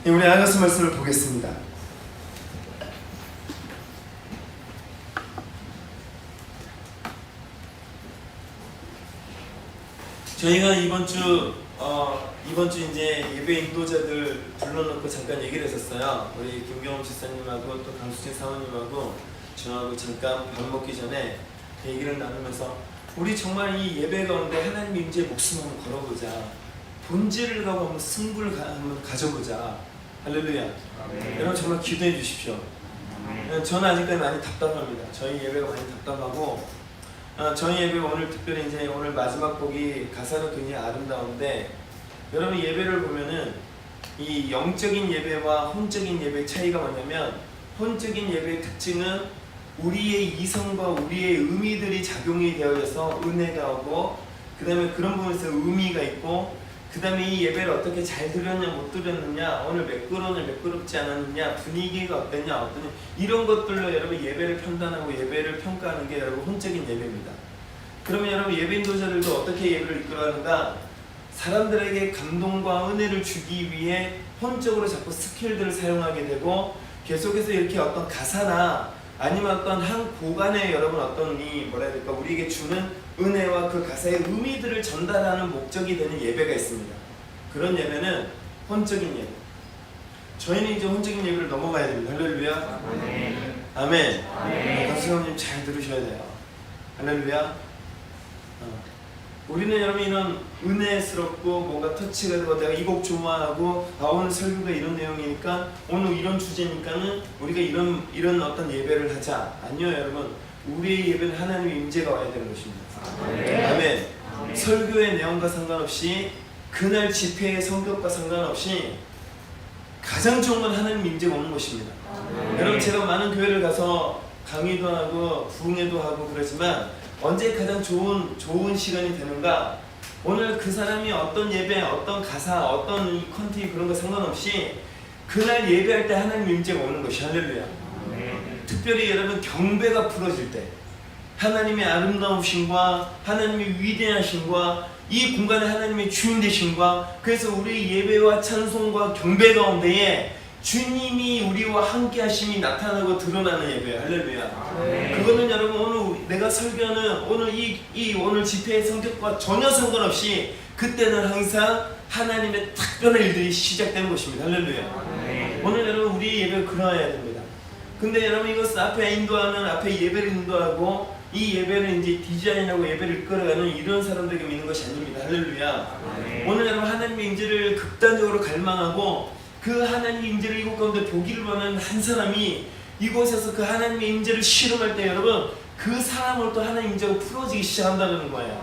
우리 아가서 말씀을 보겠습니다. 저희가 이번 주 이제 예배 인도자들 불러놓고 잠깐 얘기를 했었어요. 우리 김경훈 집사님하고 또 강수진 사모님하고 저하고 잠깐 밥 먹기 전에 얘기를 나누면서 우리 정말 이 예배 가운데 하나님의 임재에 목숨 한번 걸어보자. 본질을 가고 한번 승부를 한번 가져보자. 할렐루야. 여러분 정말 기도해 주십시오. 저는 아직까지 많이 답답합니다. 저희 예배가 많이 답답하고 저희 예배 오늘 특별히 이제 오늘 마지막 곡이 가사는 굉장히 아름다운데 여러분 예배를 보면은 이 영적인 예배와 혼적인 예배의 차이가 뭐냐면 혼적인 예배의 특징은 우리의 이성과 우리의 의미들이 작용이 되어져서 은혜가 오고 그 다음에 그런 부분에서 의미가 있고 그 다음에 이 예배를 어떻게 잘 드렸냐 못 드렸느냐 오늘 매끄러웠냐 매끄럽지 않았느냐 분위기가 어땠냐 어떠냐 이런 것들로 여러분 예배를 판단하고 예배를 평가하는 게 여러분 혼적인 예배입니다. 그러면 여러분 예배 인도자들도 어떻게 예배를 이끌어가는가? 사람들에게 감동과 은혜를 주기 위해 혼적으로 자꾸 스킬들을 사용하게 되고 계속해서 이렇게 어떤 가사나 아니면 어떤 한 고간에 여러분 어떤 이 뭐라 해야 될까 우리에게 주는 은혜와 그 가사의 의미들을 전달하는 목적이 되는 예배가 있습니다. 그런 예배는 혼적인 예배. 저희는 이제 혼적인 예배를 넘어가야 됩니다. 할렐루야. 아멘. 가수형님 잘 들으셔야 돼요. 할렐루야. 우리는 여러분 이런 은혜스럽고 뭔가 터치가 되고 내가 이 곡 좋아하고 오늘 설교가 이런 내용이니까 오늘 이런 주제니까는 우리가 이런 어떤 예배를 하자. 아니요 여러분 우리의 예배는 하나님의 임재가 와야 되는 것입니다. 아멘. 설교의 내용과 상관없이 그날 집회의 성격과 상관없이 가장 좋은 건 하나님 임재가 오는 것입니다. 여러분 제가 많은 교회를 가서 강의도 하고 부흥회도 하고 그러지만 언제 가장 좋은 시간이 되는가? 오늘 그 사람이 어떤 예배, 어떤 가사, 어떤 컨텐츠 그런 거 상관없이 그날 예배할 때 하나님 임재가 오는 것이 할렐루야. 특별히 여러분 경배가 풀어질 때 하나님의 아름다우심과 하나님의 위대하심과 이 공간에 하나님의 주인 되심과 그래서 우리 예배와 찬송과 경배 가운데에 주님이 우리와 함께 하심이 나타나고 드러나는 예배예요. 할렐루야. 그거는 여러분 오늘 내가 설교하는 오늘 오늘 집회의 성격과 전혀 상관없이 그때는 항상 하나님의 특별한 일들이 시작되는 것입니다. 할렐루야. 오늘 여러분 우리 예배가 그러해야 됩니다. 근데 여러분 이것은 앞에 인도하는 앞에 예배를 인도하고 이 예배를 이제 디자인하고 예배를 이끌어가는 이런 사람들에게 믿는 것이 아닙니다. 할렐루야. 오늘 여러분 하나님의 임재를 극단적으로 갈망하고 그 하나님의 임재를 이곳 가운데 보기를 원하는 한 사람이 이곳에서 그 하나님의 임재를 실험할 때 여러분 그 사람을 또 하나님의 임재가 풀어지기 시작한다는 거예요.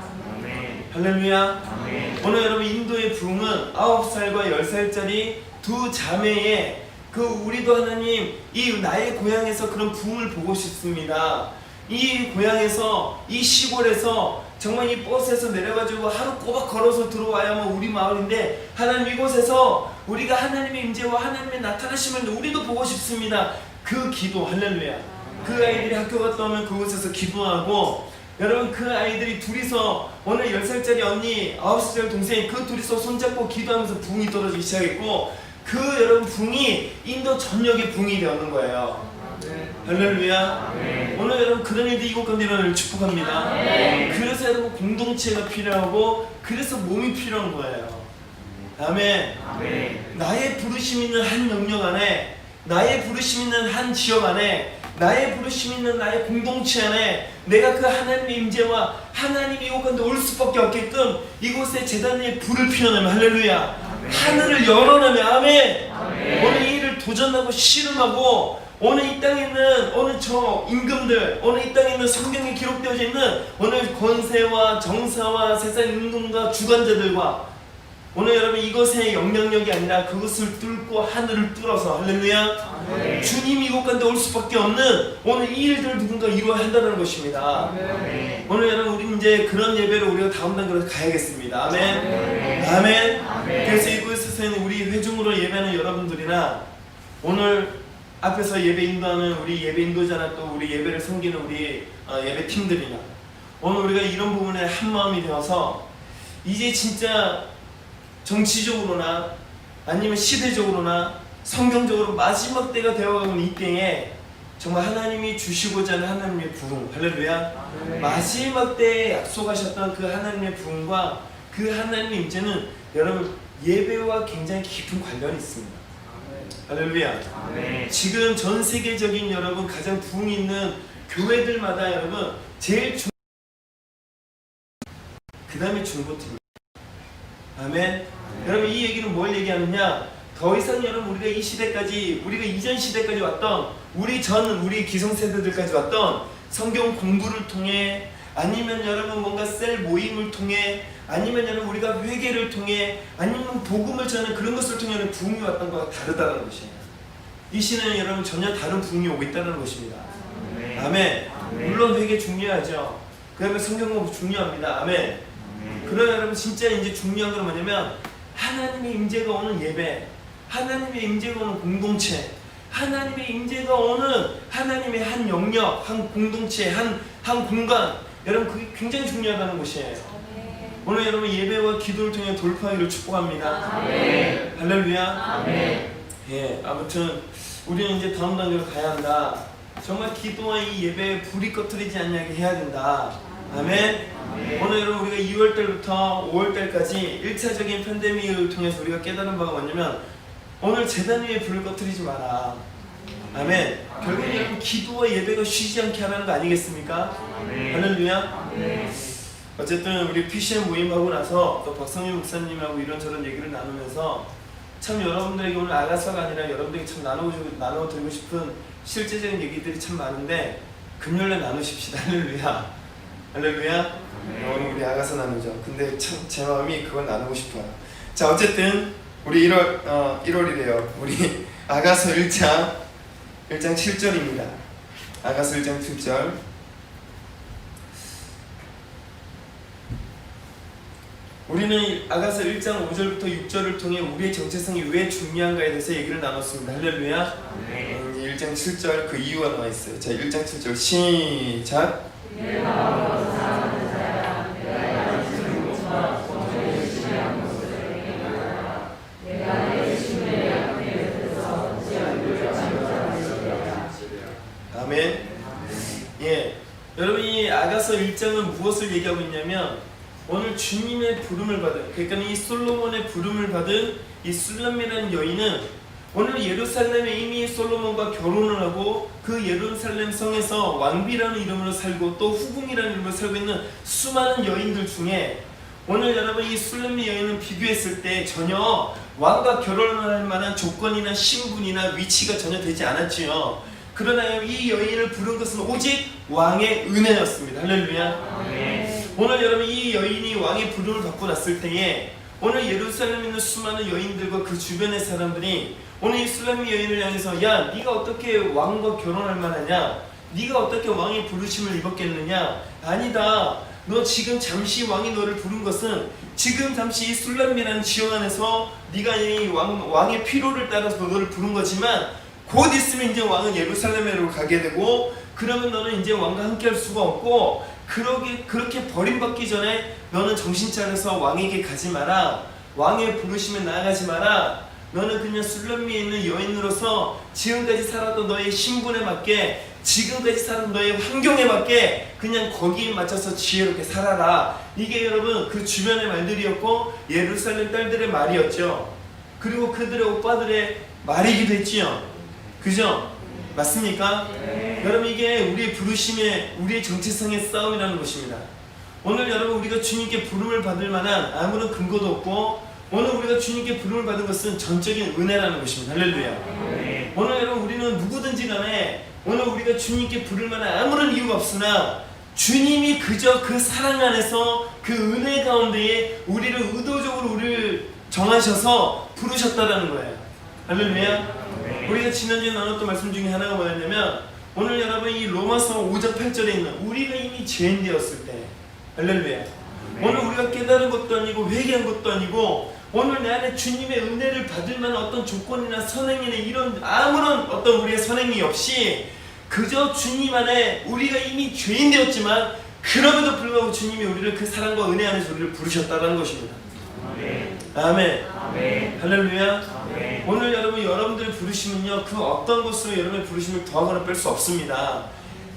할렐루야. 오늘 여러분 인도의 부흥은 9살과 10살짜리 두 자매의 그 우리도 하나님 이 나의 고향에서 그런 부흥을 보고 싶습니다. 이 고향에서 이 시골에서 정말 이 버스에서 내려가지고 하루 꼬박 걸어서 들어와야만 우리 마을인데 하나님 이곳에서 우리가 하나님의 임재와 하나님의 나타나심을 우리도 보고 싶습니다. 그 기도 할렐루야. 그 아이들이 학교 갔다 오면 그곳에서 기도하고 여러분 그 아이들이 둘이서 오늘 10살짜리 언니 9살 동생 그 둘이서 손잡고 기도하면서 붕이 떨어지기 시작했고 그 여러분 붕이 인도 전역의 붕이 되었는 거예요. 할렐루야. 오늘 여러분 그런 일들이 이곳 가운데 일어나를 축복합니다. 그래서 여러분 공동체가 필요하고 그래서 몸이 필요한 거예요. 아멘. 나의 부르심 있는 한 영역 안에 나의 부르심 있는 한 지역 안에 나의 부르심 있는 나의 공동체 안에 내가 그 하나님의 임재와 하나님이 이곳 가운데 올 수밖에 없게끔 이곳에 제단에 불을 피워내면 할렐루야. 하늘을 열어내면 아멘. 오늘 이 일을 도전하고 씨름하고 오늘 이 땅에 있는 오늘 저 임금들 오늘 이 땅에 있는 성경에 기록되어져 있는 오늘 권세와 정사와 세상 임금과 주관자들과 오늘 여러분 이것의 영향력이 아니라 그것을 뚫고 하늘을 뚫어서 할렐루야. 주님이 이곳 가운데 올 수밖에 없는 오늘 이 일들을 누군가 이루어야 한다는 것입니다. 오늘 여러분 우리 이제 그런 예배를 우리가 다음 단계로 가야겠습니다. 아멘. 그래서 이곳에서는 우리 회중으로 예배하는 여러분들이나 오늘 앞에서 예배 인도하는 우리 예배 인도자나 또 우리 예배를 섬기는 우리 예배 팀들이나 오늘 우리가 이런 부분에 한 마음이 되어서 이제 진짜 정치적으로나 아니면 시대적으로나 성경적으로 마지막 때가 되어가는 이때에 정말 하나님이 주시고자 하는 하나님의 부흥, 할렐루야. 마지막 때에 약속하셨던 그 하나님의 부흥과 그 하나님의 임재는 여러분 예배와 굉장히 깊은 관련이 있습니다. 할렐루야. 지금 전 세계적인 여러분 가장 부흥이 있는 교회들마다 여러분 제일 그 다음에 중보팀입니다. 아멘. 여러분 이 얘기는 뭘 얘기하느냐, 더 이상 여러분 우리가 이 시대까지, 우리가 이전 시대까지 왔던 우리 기성세대들까지 왔던 성경 공부를 통해, 아니면 여러분 뭔가 셀 모임을 통해, 아니면 여러분 우리가 회개를 통해, 아니면 복음을 전하는 그런 것을 통해 부흥이 왔던 것과 다르다는 것이에요. 이 시대는 여러분 전혀 다른 부흥이 오고 있다는 것입니다. 아멘. 물론 회개 중요하죠. 그 다음에 성경 공부 중요합니다. 아멘. 그러나 여러분 진짜 이제 중요한 건 뭐냐면 하나님의 임재가 오는 예배, 하나님의 임재가 오는 공동체, 하나님의 임재가 오는 하나님의 한 영역, 한 공동체, 한 공간, 여러분 그게 굉장히 중요하다는 것이에요. 오늘 여러분 예배와 기도를 통해 돌파하기를 축복합니다. 할렐루야. 예, 아무튼 우리는 이제 다음 단계로 가야 한다. 정말 기도와 이 예배에 불이 꺼트리지 않게 해야 된다. 아멘. 오늘 여러분 우리가 2월달부터 5월달까지 1차적인 팬데믹을 통해서 우리가 깨달은 바가 뭐냐면 오늘 제단 위에 불을 꺼트리지 마라. 아멘. 결국 여러분 기도와 예배가 쉬지 않게 하라는 거 아니겠습니까? 할렐루야. 어쨌든 우리 PCM 모임하고 나서 또 박성윤 목사님하고 이런저런 얘기를 나누면서 참 여러분들에게 오늘 아가서가 아니라 여러분들에게 참 나눠드리고 싶은 실제적인 얘기들이 참 많은데 금요일에 나누십시다. 할렐루야. 할렐루야. 오늘 우리 아가서 나누죠. 근데 참 제 마음이 그걸 나누고 싶어요. 자, 어쨌든 우리 1월이래요. 우리 아가서 1장 7절입니다. 아가서 1장 7절. 우리는 아가서 1장 5절부터 6절을 통해 우리의 정체성이 왜 중요한가에 대해서 얘기를 나눴습니다. 할렐루야. 1장 7절 그 이유가 나와 있어요. 자, 1장 7절 시작. 아멘. 예, 여러분 이 아가서 1장은 무엇을 얘기하고 있냐면 오늘 주님의 부름을 받은, 그러니까 이 솔로몬의 부름을 받은 이 술람이라는 여인은 오늘 예루살렘에 이미 솔로몬과 결혼을 하고 그 예루살렘 성에서 왕비라는 이름으로 살고 또 후궁이라는 이름으로 살고 있는 수많은 여인들 중에 오늘 여러분 이 술람의 여인은 비교했을 때 전혀 왕과 결혼을 할 만한 조건이나 신분이나 위치가 전혀 되지 않았지요. 그러나 이 여인을 부른 것은 오직 왕의 은혜였습니다. 할렐루야. 오늘 여러분 이 여인이 왕의 부름을 받고 났을 때에 오늘 예루살렘에 있는 수많은 여인들과 그 주변의 사람들이 오늘 이 술람의 여인을 향해서 야, 네가 어떻게 왕과 결혼할 만하냐? 네가 어떻게 왕의 부르심을 입었겠느냐? 아니다. 너 지금 잠시 왕이 너를 부른 것은 지금 잠시 이 술람이라는 지역 안에서 네가 이 왕의 필요를 따라서 너를 부른 거지만 곧 있으면 이제 왕은 예루살렘으로 가게 되고 그러면 너는 이제 왕과 함께 할 수가 없고 그렇게 버림받기 전에 너는 정신 차려서 왕에게 가지 마라. 왕의 부르심에 나아가지 마라. 너는 그냥 술람미에 있는 여인으로서 지금까지 살았던 너의 신분에 맞게 지금까지 살았던 너의 환경에 맞게 그냥 거기에 맞춰서 지혜롭게 살아라. 이게 여러분 그 주변의 말들이었고 예루살렘 딸들의 말이었죠. 그리고 그들의 오빠들의 말이기도 했지요. 그죠? 맞습니까? 네. 여러분 이게 우리의 부르심의 우리의 정체성의 싸움이라는 것입니다. 오늘 여러분 우리가 주님께 부름을 받을 만한 아무런 근거도 없고 오늘 우리가 주님께 부름을 받은 것은 전적인 은혜라는 것입니다. 할렐루야. 네. 오늘 여러분 우리는 누구든지 간에 오늘 우리가 주님께 부를 만한 아무런 이유가 없으나 주님이 그저 그 사랑 안에서 그 은혜 가운데에 우리를 의도적으로 우리를 정하셔서 부르셨다라는 거예요. 할렐루야. 우리가 지난주에 나눴던 말씀 중에 하나가 뭐였냐면 오늘 여러분 이 로마서 5장 8절에 있는 우리가 이미 죄인 되었을 때 할렐루야. 오늘 우리가 깨달은 것도 아니고 회개한 것도 아니고 오늘 내 안에 주님의 은혜를 받을 만한 어떤 조건이나 선행이나 이런 아무런 어떤 우리의 선행이 없이 그저 주님 안에 우리가 이미 죄인 되었지만 그럼에도 불구하고 주님이 우리를 그 사랑과 은혜 안에서 우리를 부르셨다는 것입니다. 아멘. 아멘. 할렐루야. 오늘 여러분 여러분들 여러분의 부르심은요, 그 어떤 것으로 여러분의 부르심을 더하거나 뺄 수 없습니다.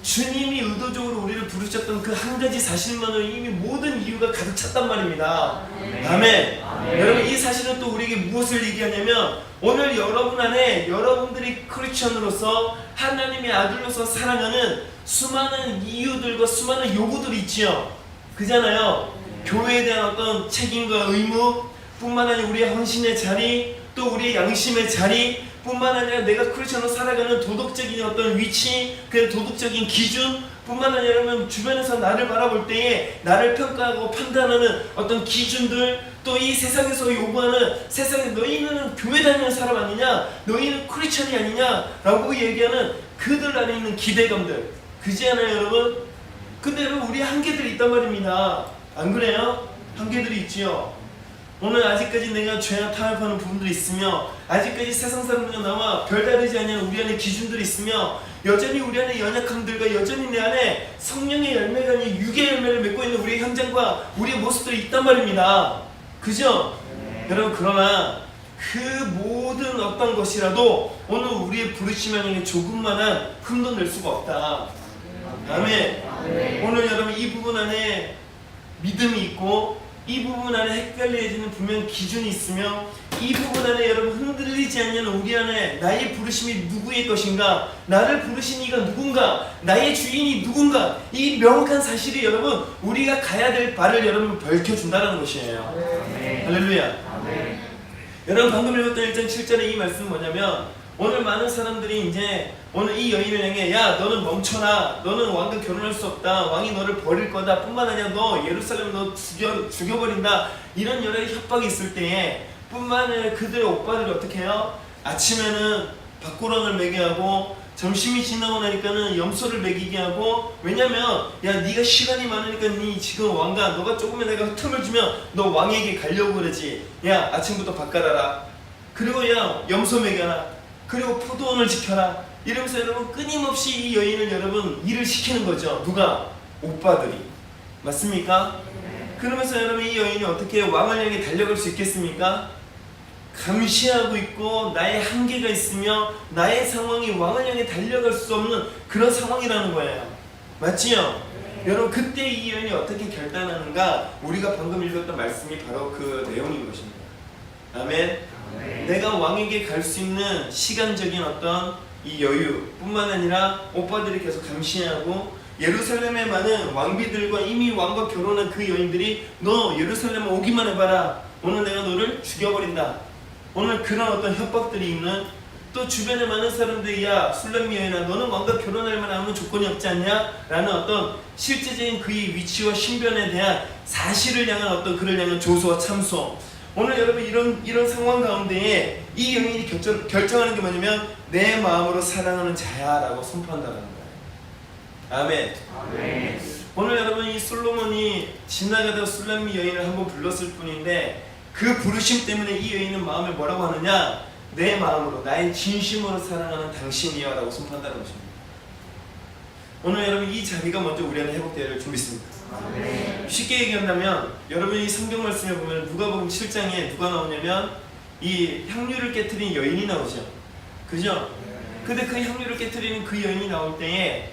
주님이 의도적으로 우리를 부르셨던 그 한 가지 사실만으로 이미 모든 이유가 가득 찼단 말입니다. 아멘. 여러분, 이 사실은 또 우리에게 무엇을 얘기하냐면, 오늘 여러분 안에 여러분들이 크리스천으로서 하나님의 아들로서 살아가는 수많은 이유들과 수많은 요구들이 있지요. 그잖아요. 교회에 대한 어떤 책임과 의무 뿐만 아니라 우리의 헌신의 자리, 또 우리의 양심의 자리 뿐만 아니라 내가 크리스천으로 살아가는 도덕적인 어떤 위치, 그 도덕적인 기준 뿐만 아니라 여러분 주변에서 나를 바라볼 때에 나를 평가하고 판단하는 어떤 기준들, 또 이 세상에서 요구하는, 세상에 너희는 교회 다니는 사람 아니냐, 너희는 크리스천이 아니냐 라고 얘기하는 그들 안에 있는 기대감들, 그지 않아요 여러분? 근데 여러분, 우리 한계들이 있단 말입니다. 안 그래요? 한계들이 있지요. 오늘 아직까지 내가 죄와 타협하는 부분들이 있으며, 아직까지 세상 사람들과 나와 별다르지 않은 우리 안에 기준들이 있으며, 여전히 우리 안에 연약함들과 여전히 내 안에 성령의 열매가 아닌 육의 열매를 맺고 있는 우리의 현장과 우리의 모습들이 있단 말입니다. 그죠? 여러분, 그러나 그 모든 어떤 것이라도 오늘 우리의 부르심을 향해 조금만한 흠도 낼 수가 없다. 아멘. 오늘 여러분, 이 부분 안에 믿음이 있고, 이 부분 안에 헷갈려지는 분명 기준이 있으며, 이 부분 안에 여러분 흔들리지 않는 우리 안에 나의 부르심이 누구의 것인가, 나를 부르신 이가 누군가, 나의 주인이 누군가, 이 명확한 사실이 여러분 우리가 가야 될 발을 여러분 밝혀준다는 것이에요. 할렐루야. 여러분, 방금 읽었던 1장 7절의 이 말씀은 뭐냐면, 오늘 많은 사람들이 이제 오늘 이 여인을 향해, 야 너는 멈춰라, 너는 왕과 결혼할 수 없다, 왕이 너를 버릴 거다, 뿐만 아니라 너 예루살렘 너 죽여버린다, 이런 여러 협박이 있을 때에 뿐만 아니라 그들의 오빠들이 어떻게 해요? 아침에는 박고랑을 매게 하고, 점심이 지나고 나니까는 염소를 먹이게 하고, 왜냐면 야 네가 시간이 많으니까 네 지금 왕가, 너가 조금만 내가 틈을 주면 너 왕에게 가려고 그러지, 야 아침부터 밥 갈아라, 그리고 야 염소 먹여라, 그리고 포도원을 지켜라, 이러면서 여러분 끊임없이 이 여인을 여러분 일을 시키는 거죠. 누가? 오빠들이. 맞습니까? 그러면서 여러분 이 여인이 어떻게 왕을 향해 달려갈 수 있겠습니까? 감시하고 있고 나의 한계가 있으며 나의 상황이 왕을 향해 달려갈 수 없는 그런 상황이라는 거예요. 맞지요? 여러분, 그때 이 여인이 어떻게 결단하는가, 우리가 방금 읽었던 말씀이 바로 그 내용인 것입니다. 아멘. 내가 왕에게 갈 수 있는 시간적인 어떤 이 여유 뿐만 아니라 오빠들이 계속 감시하고, 예루살렘에 많은 왕비들과 이미 왕과 결혼한 그 여인들이 너 예루살렘에 오기만 해봐라, 오늘 내가 너를 죽여버린다, 오늘 그런 어떤 협박들이 있는, 또 주변에 많은 사람들이 야 술렘 여인아, 너는 왕과 결혼할 만한 아무 조건이 없지 않냐? 라는 어떤 실제적인 그의 위치와 신변에 대한 사실을 향한 어떤 그를 향한 조소와 참소. 오늘 여러분 이런 상황 가운데에 이 여인이 결정하는 게 뭐냐면 내 마음으로 사랑하는 자야 라고 선포한다는 거예요. 아멘. 오늘 여러분 이 솔로몬이 지나가다 술렘 여인을 한번 불렀을 뿐인데, 그 부르심 때문에 이 여인은 마음을 뭐라고 하느냐, 내 마음으로 나의 진심으로 사랑하는 당신이여 라고 선포한다는 것입니다. 오늘 여러분 이 자리가 먼저 우리 안에 회복되기를 좀 믿습니다. 쉽게 얘기한다면 여러분이 성경 말씀에 보면 누가복음 7장에 누가 나오냐면 이 향유를 깨트린 여인이 나오죠. 그죠? 근데 그 향유를 깨트리는 그 여인이 나올 때에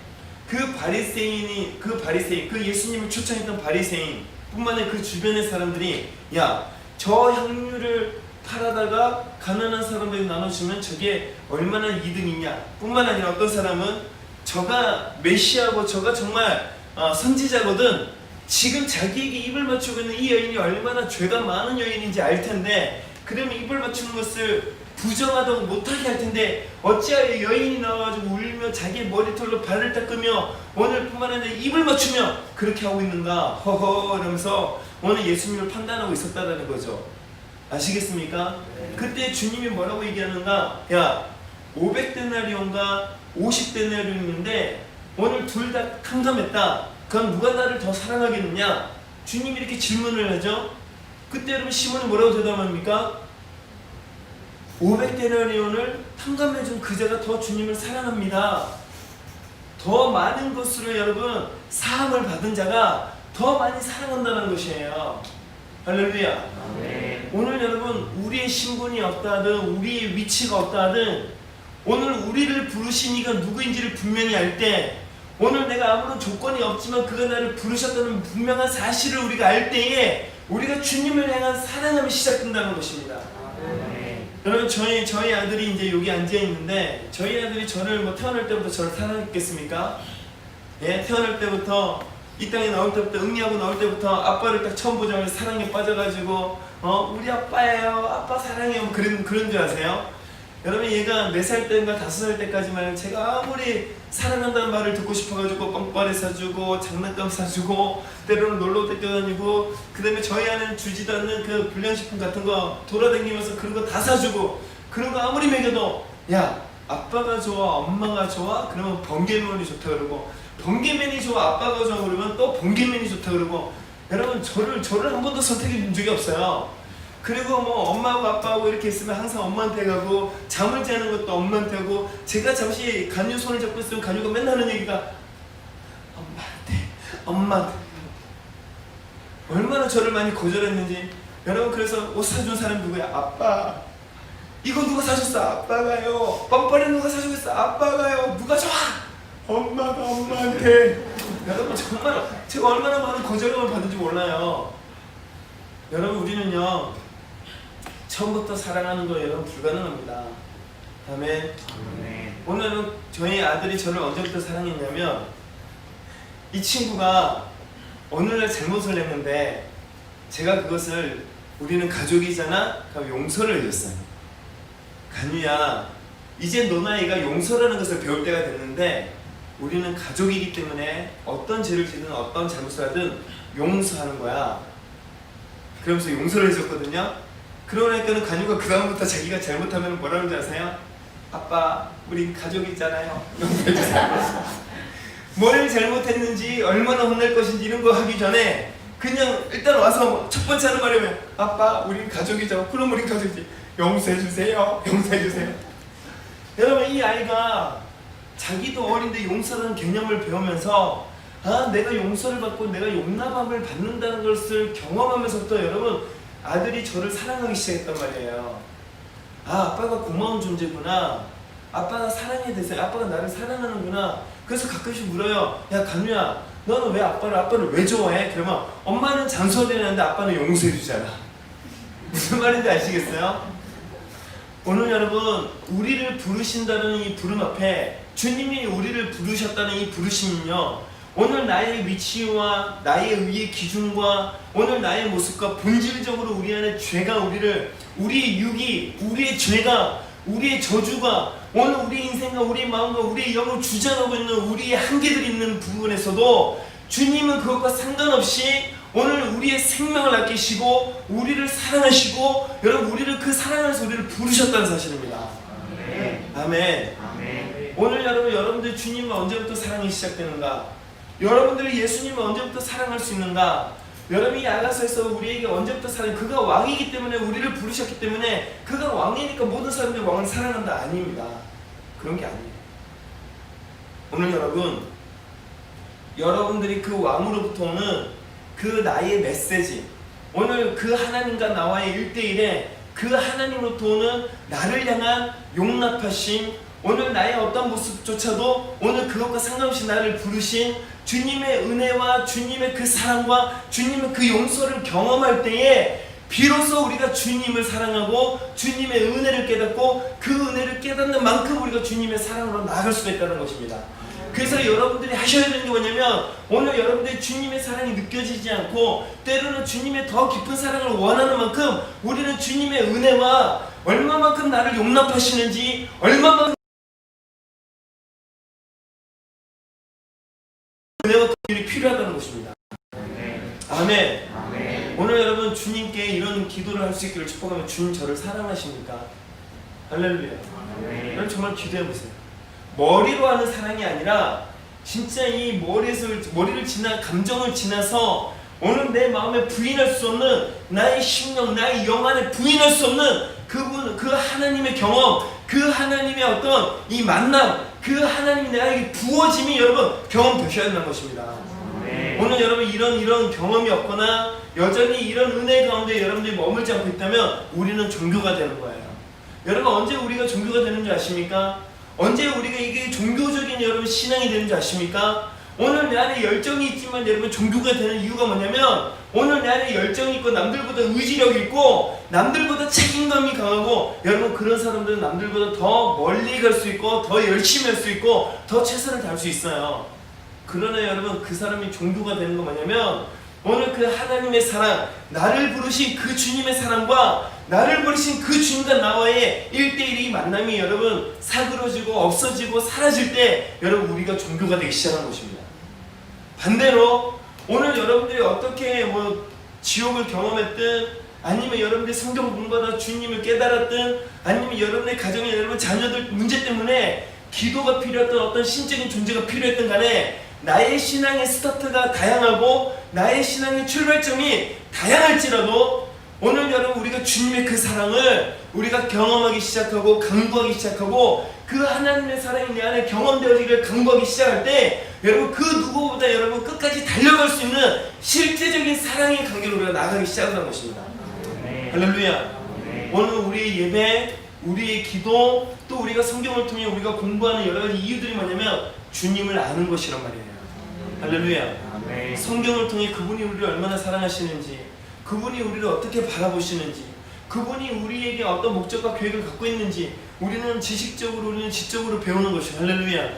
그 바리새인, 그 예수님을 초청했던 바리새인 뿐만 아니라 그 주변의 사람들이 야 저 향유를 팔아다가 가난한 사람들이 나눠주면 저게 얼마나 이득이냐, 뿐만 아니라 어떤 사람은 저가 메시아고 저가 정말 선지자거든, 지금 자기에게 입을 맞추고 있는 이 여인이 얼마나 죄가 많은 여인인지 알 텐데, 그러면 입을 맞추는 것을 부정하다고 못하게 할 텐데 어찌하여 여인이 나와가지고 울며 자기의 머리털로 발을 닦으며 오늘뿐만 아니라 입을 맞추며 그렇게 하고 있는가, 허허 이러면서 오늘 예수님을 판단하고 있었다는 거죠. 아시겠습니까? 그때 주님이 뭐라고 얘기하는가, 야 500데나리온과 50데나리온인데 오늘 둘 다 탕감했다, 그럼 누가 나를 더 사랑하겠느냐? 주님이 이렇게 질문을 하죠. 그때 여러분 시몬이 뭐라고 대답합니까? 500데나리온을 탕감해준 그자가 더 주님을 사랑합니다. 더 많은 것으로 여러분 사함을 받은 자가 더 많이 사랑한다는 것이에요. 할렐루야. 오늘 여러분 우리의 신분이 어떠하든 우리의 위치가 어떠하든 오늘 우리를 부르신 이가 누구인지를 분명히 알 때 오늘 내가 아무런 조건이 없지만 그가 나를 부르셨다는 분명한 사실을 우리가 알 때에 우리가 주님을 향한 사랑함이 시작된다는 것입니다. 여러분 저희 아들이 이제 여기 앉아 있는데 저희 아들이 저를 뭐 태어날 때부터 저를 사랑했겠습니까? 예, 태어날 때부터 이 땅에 나올 때부터 응리하고 나올 때부터 아빠를 딱 처음 보자마자 사랑에 빠져가지고 우리 아빠예요, 아빠 사랑해요, 뭐 그런 줄 아세요? 여러분 얘가 4살 때인가 5살 때까지만 제가 아무리 사랑한다는 말을 듣고 싶어가지고 빵빠레 사주고 장난감 사주고 때로는 놀러 데려다니고 그 다음에 저희 아내는 주지도 않는 그 불량식품 같은 거 돌아다니면서 그런 거 다 사주고 그런 거 아무리 먹여도 야 아빠가 좋아 엄마가 좋아? 그러면 번개맨이 좋다 그러고 번개맨이 좋아 아빠가 좋아 그러면 또 번개맨이 좋다 그러고 여러분 저를 한 번도 선택해 준 적이 없어요. 그리고 뭐 엄마하고 아빠하고 이렇게 있으면 항상 엄마한테 가고 잠을 자는 것도 엄마한테 하고 제가 잠시 간유 손을 잡고 있으면 간유가 맨날 하는 얘기가 엄마한테 얼마나 저를 많이 거절했는지 여러분. 그래서 옷 사준 사람 누구야? 아빠. 이거 누가 사줬어? 아빠가요. 빵빠레 누가 사주겠어? 아빠가요. 누가 좋아? 엄마가 엄마한테. 여러분 정말 제가 얼마나 많은 거절감을 받은지 몰라요. 여러분 우리는요 처음부터 사랑하는 거 여러분 불가능합니다. 아멘. 오늘은 저희 아들이 저를 언제부터 사랑했냐면 이 친구가 오늘날 잘못을 했는데 제가 그것을 우리는 가족이잖아 그럼 용서를 해줬어요. 간유야 이제 너 나이가 용서라는 것을 배울 때가 됐는데 우리는 가족이기 때문에 어떤 죄를 지든 어떤 잘못을 하든 용서하는 거야. 그러면서 용서를 해줬거든요. 그러니까는 간유가 그 다음부터 자기가 잘못하면 뭐라는 줄 아세요? 아빠 우리 가족이잖아요. 용서해주세요. 뭘 잘못했는지 얼마나 혼날 것인지 이런 거 하기 전에 그냥 일단 와서 첫 번째 하는 말이면 아빠 우리 가족이죠. 그럼 우리 가족이지. 용서해주세요. 용서해주세요. 여러분 이 아이가 자기도 어린데 용서라는 개념을 배우면서 내가 용서를 받고 내가 용납함을 받는다는 것을 경험하면서부터 여러분 아들이 저를 사랑하기 시작했단 말이에요. 아빠가 고마운 존재구나. 아빠가 사랑의 대상, 아빠가 나를 사랑하는구나. 그래서 가끔씩 물어요. 야 간유야 너는 왜 아빠를 왜 좋아해? 그러면 엄마는 잔소리하는데 아빠는 용서해주잖아. 무슨 말인지 아시겠어요? 오늘 여러분 우리를 부르신다는 이 부름 앞에 주님이 우리를 부르셨다는 이 부르심은요 오늘 나의 위치와 나의 의의 기준과 오늘 나의 모습과 본질적으로 우리 안에 죄가 우리의 육이 우리의 죄가 우리의 저주가 오늘 우리 인생과 우리의 마음과 우리의 영을 주장하고 있는 우리의 한계들이 있는 부분에서도 주님은 그것과 상관없이 오늘 우리의 생명을 아끼시고 우리를 사랑하시고 여러분 우리를 그 사랑하면서 우리를 부르셨다는 사실입니다. 아멘. 아멘. 오늘 여러분들 주님은 언제부터 사랑이 시작되는가? 여러분들이 예수님을 언제부터 사랑할 수 있는가? 여러분이 아가서에서 우리에게 언제부터 그가 왕이기 때문에 우리를 부르셨기 때문에 그가 왕이니까 모든 사람들이 왕을 사랑한다 아닙니다. 그런 게 아니에요. 오늘 여러분들이 그 왕으로부터 오는 그 나의 메시지 오늘 그 하나님과 나와의 1대1에 그 하나님으로부터 오는 나를 향한 용납하심 오늘 나의 어떤 모습조차도 오늘 그것과 상관없이 나를 부르신 주님의 은혜와 주님의 그 사랑과 주님의 그 용서를 경험할 때에 비로소 우리가 주님을 사랑하고 주님의 은혜를 깨닫고 그 은혜를 깨닫는 만큼 우리가 주님의 사랑으로 나아갈 수가 있다는 것입니다. 그래서 여러분들이 하셔야 되는 게 뭐냐면 오늘 여러분들이 주님의 사랑이 느껴지지 않고 때로는 주님의 더 깊은 사랑을 원하는 만큼 우리는 주님의 은혜와 얼마만큼 나를 용납하시는지 얼마만큼 은혜와 긍휼이 필요하다는 것입니다. 아멘. 아멘. 오늘 여러분 주님께 이런 기도를 할 수 있기를 축복하며 주님 저를 사랑하십니까? 할렐루야. 여러분 정말 기도해보세요. 머리로 하는 사랑이 아니라 진짜 이 머리를 지나 감정을 지나서 오늘 내 마음에 부인할 수 없는 나의 심령, 나의 영 안에 부인할 수 없는 그 하나님의 경험, 그 하나님의 어떤 이 만남, 그 하나님이 나에게 부어짐이 여러분 경험되셔야 한다는 것입니다. 네. 오늘 여러분 이런 경험이 없거나 여전히 이런 은혜 가운데 여러분들이 머물지 않고 있다면 우리는 종교가 되는 거예요. 여러분 언제 우리가 종교가 되는 줄 아십니까? 언제 우리가 이게 종교적인 여러분 신앙이 되는 줄 아십니까? 오늘 내 안에 열정이 있지만 여러분 종교가 되는 이유가 뭐냐면 오늘 내 안에 열정이 있고 남들보다 의지력이 있고 남들보다 책임감이 강하고 여러분 그런 사람들은 남들보다 더 멀리 갈 수 있고 더 열심히 할 수 있고 더 최선을 다할 수 있어요. 그러나 여러분 그 사람이 종교가 되는 거 뭐냐면 오늘 그 하나님의 사랑, 나를 부르신 그 주님의 사랑과 나를 부르신 그 주님과 나와의 1대1이 만남이 여러분 사그러지고 없어지고 사라질 때 여러분 우리가 종교가 되기 시작한 것입니다. 반대로 오늘 여러분들이 어떻게 지옥을 경험했든 아니면 여러분들이 성경 공부하다 주님을 깨달았든 아니면 여러분의 가정에 여러분 자녀들 문제 때문에 기도가 필요했던 어떤 신적인 존재가 필요했던 간에 나의 신앙의 스타트가 다양하고 나의 신앙의 출발점이 다양할지라도 오늘 여러분 우리가 주님의 그 사랑을 우리가 경험하기 시작하고 강구하기 시작하고 그 하나님의 사랑이 내 안에 경험되어지기를 강구하기 시작할 때 여러분 그 누구보다 여러분 끝까지 달려갈 수 있는 실제적인 사랑의 관계로 우리가 나아가기 시작하는 것입니다. 할렐루야. 오늘 우리의 예배, 우리의 기도, 또 우리가 성경을 통해 우리가 공부하는 여러 가지 이유들이 뭐냐면 주님을 아는 것이란 말이에요. 할렐루야. 성경을 통해 그분이 우리를 얼마나 사랑하시는지, 그분이 우리를 어떻게 바라보시는지, 그분이 우리에게 어떤 목적과 계획을 갖고 있는지 우리는 지식적으로 우리는 지적으로 배우는 것이에요. 할렐루야.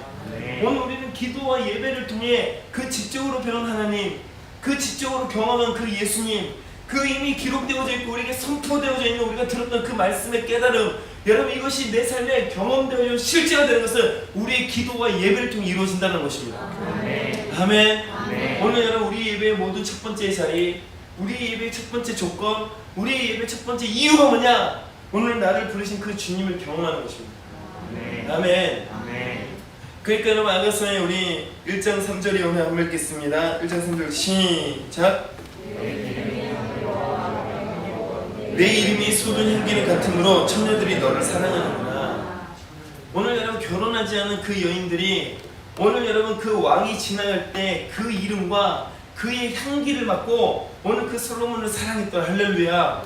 오늘 우리는 기도와 예배를 통해 그 지적으로 배운 하나님, 그 지적으로 경험한 그 예수님, 그 이미 기록되어져 있고 우리에게 선포되어져 있는 우리가 들었던 그 말씀의 깨달음, 여러분 이것이 내 삶에 경험되어져 실제가 되는 것은 우리의 기도와 예배를 통해 이루어진다는 것입니다. 아멘. 오늘 여러분 우리 예배의 모든 첫 번째 자리, 우리 예배의 첫 번째 조건, 우리 예배의 첫 번째 이유가 뭐냐? 오늘 나를 부르신 그 주님을 경험하는 것입니다. 아멘. 그러니까 여러분 아가서에 우리 1장 3절에 오늘 한번 읽겠습니다. 1장 3절 시작. 내 이름이 쏟은 향기를 같으므로 천녀들이 너를 사랑하는구나. 오늘 여러분 결혼하지 않은 그 여인들이 오늘 여러분 그 왕이 지나갈 때 그 이름과 그의 향기를 맡고 오늘 그 솔로몬을 사랑했던 할렐루야.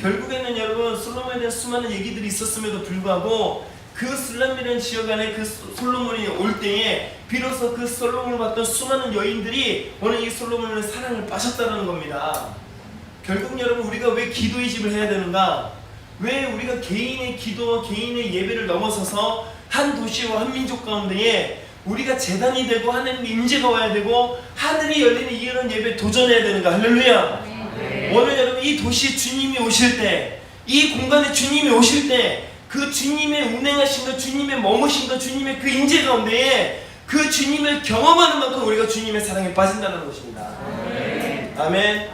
결국에는 여러분 솔로몬에 대한 수많은 얘기들이 있었음에도 불구하고 그 슬람이라는 지역 안에 그 솔로몬이 올 때에 비로소 그 솔로몬을 봤던 수많은 여인들이 오늘 이 솔로몬의 사랑을 빠졌다는 겁니다. 결국 여러분 우리가 왜 기도의 집을 해야 되는가? 왜 우리가 개인의 기도와 개인의 예배를 넘어서서 한 도시와 한 민족 가운데에 우리가 재단이 되고 하나님의 임재가 와야 되고 하늘이 열리는 이런 예배에 도전해야 되는가? 할렐루야. 오늘 여러분 이 도시에 주님이 오실 때, 이 공간에 주님이 오실 때 그 주님의 운행하신 것, 주님의 머무신 것, 주님의 그 임재 가운데에 그 주님을 경험하는 만큼 우리가 주님의 사랑에 빠진다는 것입니다. 아멘.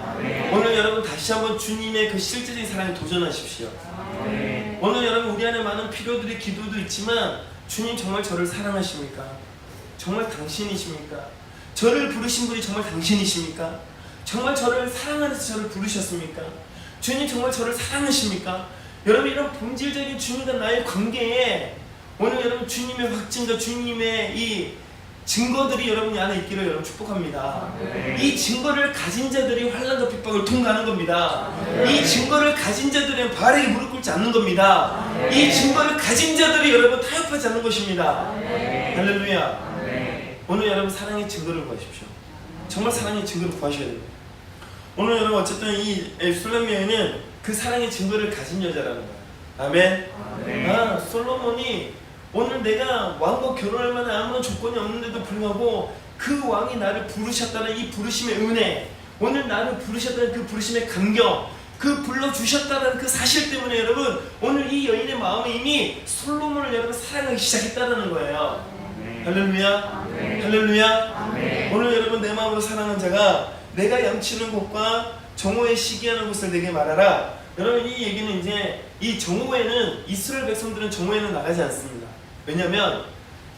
오늘 여러분 다시 한번 주님의 그 실제적인 사랑에 도전하십시오. 오늘 여러분 우리 안에 많은 필요들이 기도도 있지만 주님 정말 저를 사랑하십니까? 정말 당신이십니까? 저를 부르신 분이 정말 당신이십니까? 정말 저를 사랑하면서 저를 부르셨습니까? 주님 정말 저를 사랑하십니까? 여러분 이런 본질적인 주님과 나의 관계에 오늘 여러분 주님의 확증과 주님의 이 증거들이 여러분 안에 있기를 여러분 축복합니다. 이 증거를 가진 자들이 환난과 핍박을 통과하는 겁니다. 이 증거를 가진 자들은 바알에게 무릎 꿇지 않는 겁니다. 이 증거를 가진 자들이 여러분 타협하지 않는 것입니다. 할렐루야. 오늘 여러분 사랑의 증거를 구하십시오. 정말 사랑의 증거를 구하셔야 됩니다. 오늘 여러분 어쨌든 이 술람 여인은 그 사랑의 증거를 가진 여자라는 거예요. 아멘. 솔로몬이 오늘 내가 왕과 결혼할 만한 아무런 조건이 없는데도 불구하고 그 왕이 나를 부르셨다는 이 부르심의 은혜, 오늘 나를 부르셨다는 그 부르심의 감격, 그 불러주셨다는 그 사실 때문에 여러분 오늘 이 여인의 마음이 이미 솔로몬을 여러분 사랑하기 시작했다는 거예요. 할렐루야. 할렐루야. 오늘 여러분 내 마음으로 사랑하는 자가 내가 양치는 곳과 정오에 시기하는 곳을 내게 말하라. 여러분 이 얘기는 이제 이 정오에는 이스라엘 백성들은 정오에는 나가지 않습니다. 왜냐면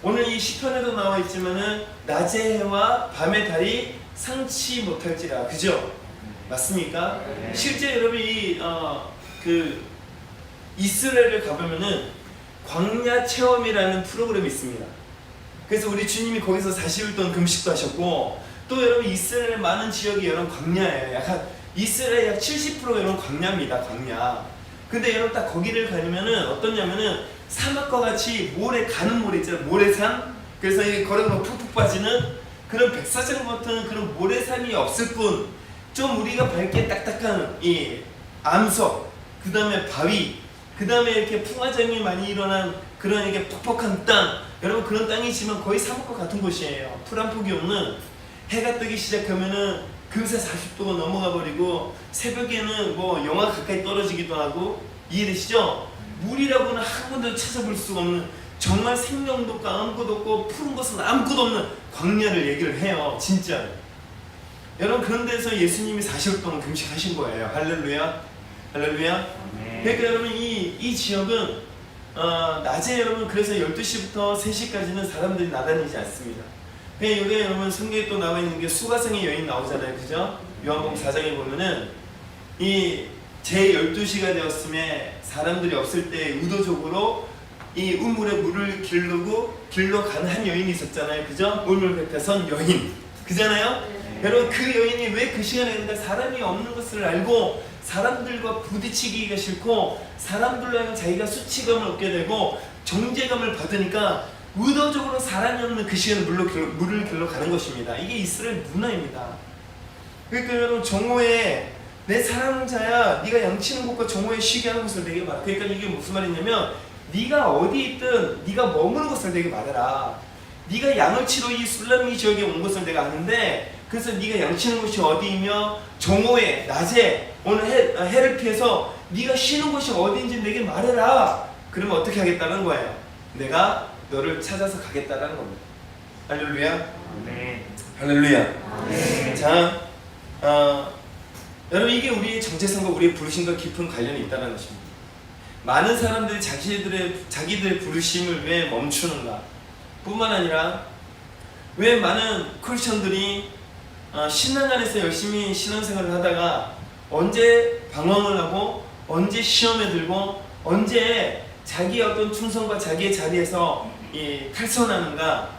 오늘 이 시편에도 나와 있지만은 낮의 해와 밤의 달이 상치 못할지라. 그죠? 맞습니까? 실제 여러분 그 이스라엘을 가보면은 광야 체험이라는 프로그램이 있습니다. 그래서 우리 주님이 거기서 40일 동안 금식도 하셨고 또 여러분 이스라엘 많은 지역이 여러분 광야예요. 약간 이스라엘 약 70%가 여러분 광야입니다. 광야. 근데 여러분 딱 거기를 가면은 어떠냐면은 사막과 같이 모래 가는 모래 있잖아요. 모래산. 그래서 이게 걸으면 푹푹 빠지는 그런 백사장 같은 그런 모래산이 없을 뿐, 좀 우리가 밟기에 딱딱한 이 암석, 그 다음에 바위, 그 다음에 이렇게 풍화장이 많이 일어난 그런 이게 퍽퍽한 땅, 여러분 그런 땅이지만 거의 사막과 같은 곳이에요. 풀 한 폭이 없는, 해가 뜨기 시작하면은 금세 40도가 넘어가 버리고 새벽에는 뭐 영하 가까이 떨어지기도 하고, 이해되시죠? 물이라고는 한 번도 찾아볼 수가 없는, 정말 생명도 아무것도 없고 푸른 것은 아무것도 없는 광야를 얘기를 해요. 진짜. 여러분 그런 데서 예수님이 40일 동안 금식하신 거예요. 할렐루야. 할렐루야. 그러니까 여러분 이 지역은 낮에 여러분 그래서 12시부터 3시까지는 사람들이 나다니지 않습니다. 그러니까 여기 여러분 성경에 또 나와 있는 게 수가성의 여인 나오잖아요. 그죠? 요한복음 4장에 보면은 이 제 12시가 되었음에 사람들이 없을 때 의도적으로 이 우물에 물을 길러 가는 한 여인이 있었잖아요. 그죠? 우물 곁에 선 여인. 그잖아요? 여러분 그 여인이 왜 그 시간에 있는가? 사람이 없는 것을 알고 사람들과 부딪히기가 싫고 사람들로 하여금 자기가 수치감을 얻게 되고 정죄감을 받으니까 의도적으로 사람이 없는 그 시간에 물을 길러 가는 것입니다. 이게 이스라엘 문화입니다. 그러니까 여러분 정오에 내 사랑하는 자야, 네가 양치는 곳과 정오에 쉬게 하는 것을 내게 말해. 그러니까 이게 무슨 말이냐면 네가 어디 있든 네가 머무는 것을 내게 말해라. 네가 양을 치러 이 술람미 지역에 온 것을 내가 아는데, 그래서 네가 양치는 곳이 어디이며 정오에 낮에 오늘 해를 피해서 네가 쉬는 곳이 어디인지 내게 말해라. 그러면 어떻게 하겠다는 거예요? 내가 너를 찾아서 가겠다는 겁니다. 할렐루야. 네. 할렐루야. 네. 자, 여러분 이게 우리의 정체성과 우리의 부르심과 깊은 관련이 있다는 것입니다. 많은 사람들이 자기들의 부르심을 왜 멈추는가? 뿐만 아니라 왜 많은 크리스천들이 신앙 안에서 열심히 신앙생활을 하다가 언제 방황을 하고 언제 시험에 들고 언제 자기의 어떤 충성과 자기의 자리에서 탈선하는가?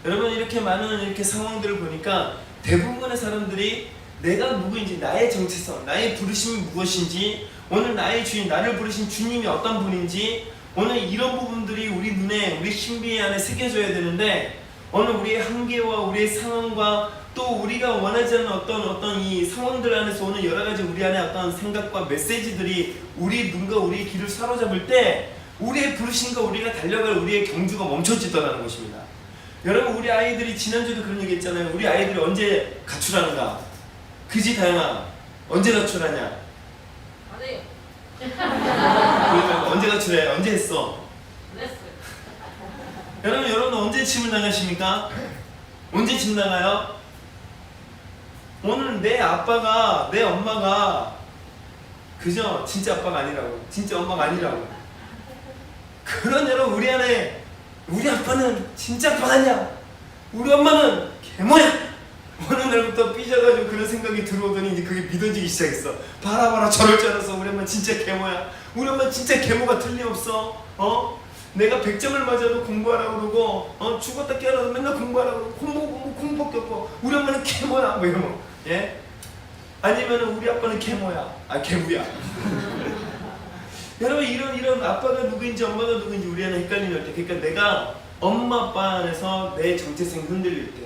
여러분 이렇게 많은 이렇게 상황들을 보니까 대부분의 사람들이 내가 누구인지, 나의 정체성, 나의 부르심이 무엇인지, 오늘 나의 주인, 나를 부르신 주님이 어떤 분인지, 오늘 이런 부분들이 우리 눈에, 우리 신비 안에 새겨져야 되는데, 오늘 우리의 한계와 우리의 상황과 또 우리가 원하지 않는 어떤 이 상황들 안에서 오는 여러 가지 우리 안에 어떤 생각과 메시지들이 우리 눈과 우리의 길을 사로잡을 때 우리의 부르심과 우리가 달려갈 우리의 경주가 멈춰지더라는 것입니다. 여러분 우리 아이들이 지난주에도 그런 얘기 했잖아요. 우리 아이들이 언제 가출하는가? 그지 다영아, 언제 가출하냐? 안 해요. 그러니까 언제 가출해? 언제 했어? 안 했어요. 여러분 언제 집을 나가십니까? 언제 집 나가요? 오늘 내 아빠가, 내 엄마가 그저 진짜 아빠가 아니라고, 진짜 엄마가 아니라고. 그런 여러분 우리 안에 우리 아빠는 진짜 아빠가 아니야, 우리 엄마는 개모야, 어느 날부터 삐져가지고 그런 생각이 들어오더니 이제 그게 믿어지기 시작했어. 봐라 저럴 줄 알았어. 우리 엄마 진짜 개모야. 우리 엄마 진짜 개모가 틀림없어. 내가 100점을 맞아도 공부하라고 그러고 죽었다 깨어나도 맨날 공부하라고 그러고 공부밖에 없고 우리 엄마는 개모야 뭐 이런 거. 예? 아니면은 우리 아빠는 개모야. 개부야. 여러분 이런 아빠가 누구인지 엄마가 누구인지 우리 안에 헷갈릴 때, 그러니까 내가 엄마 아빠 안에서 내 정체성이 흔들릴 때,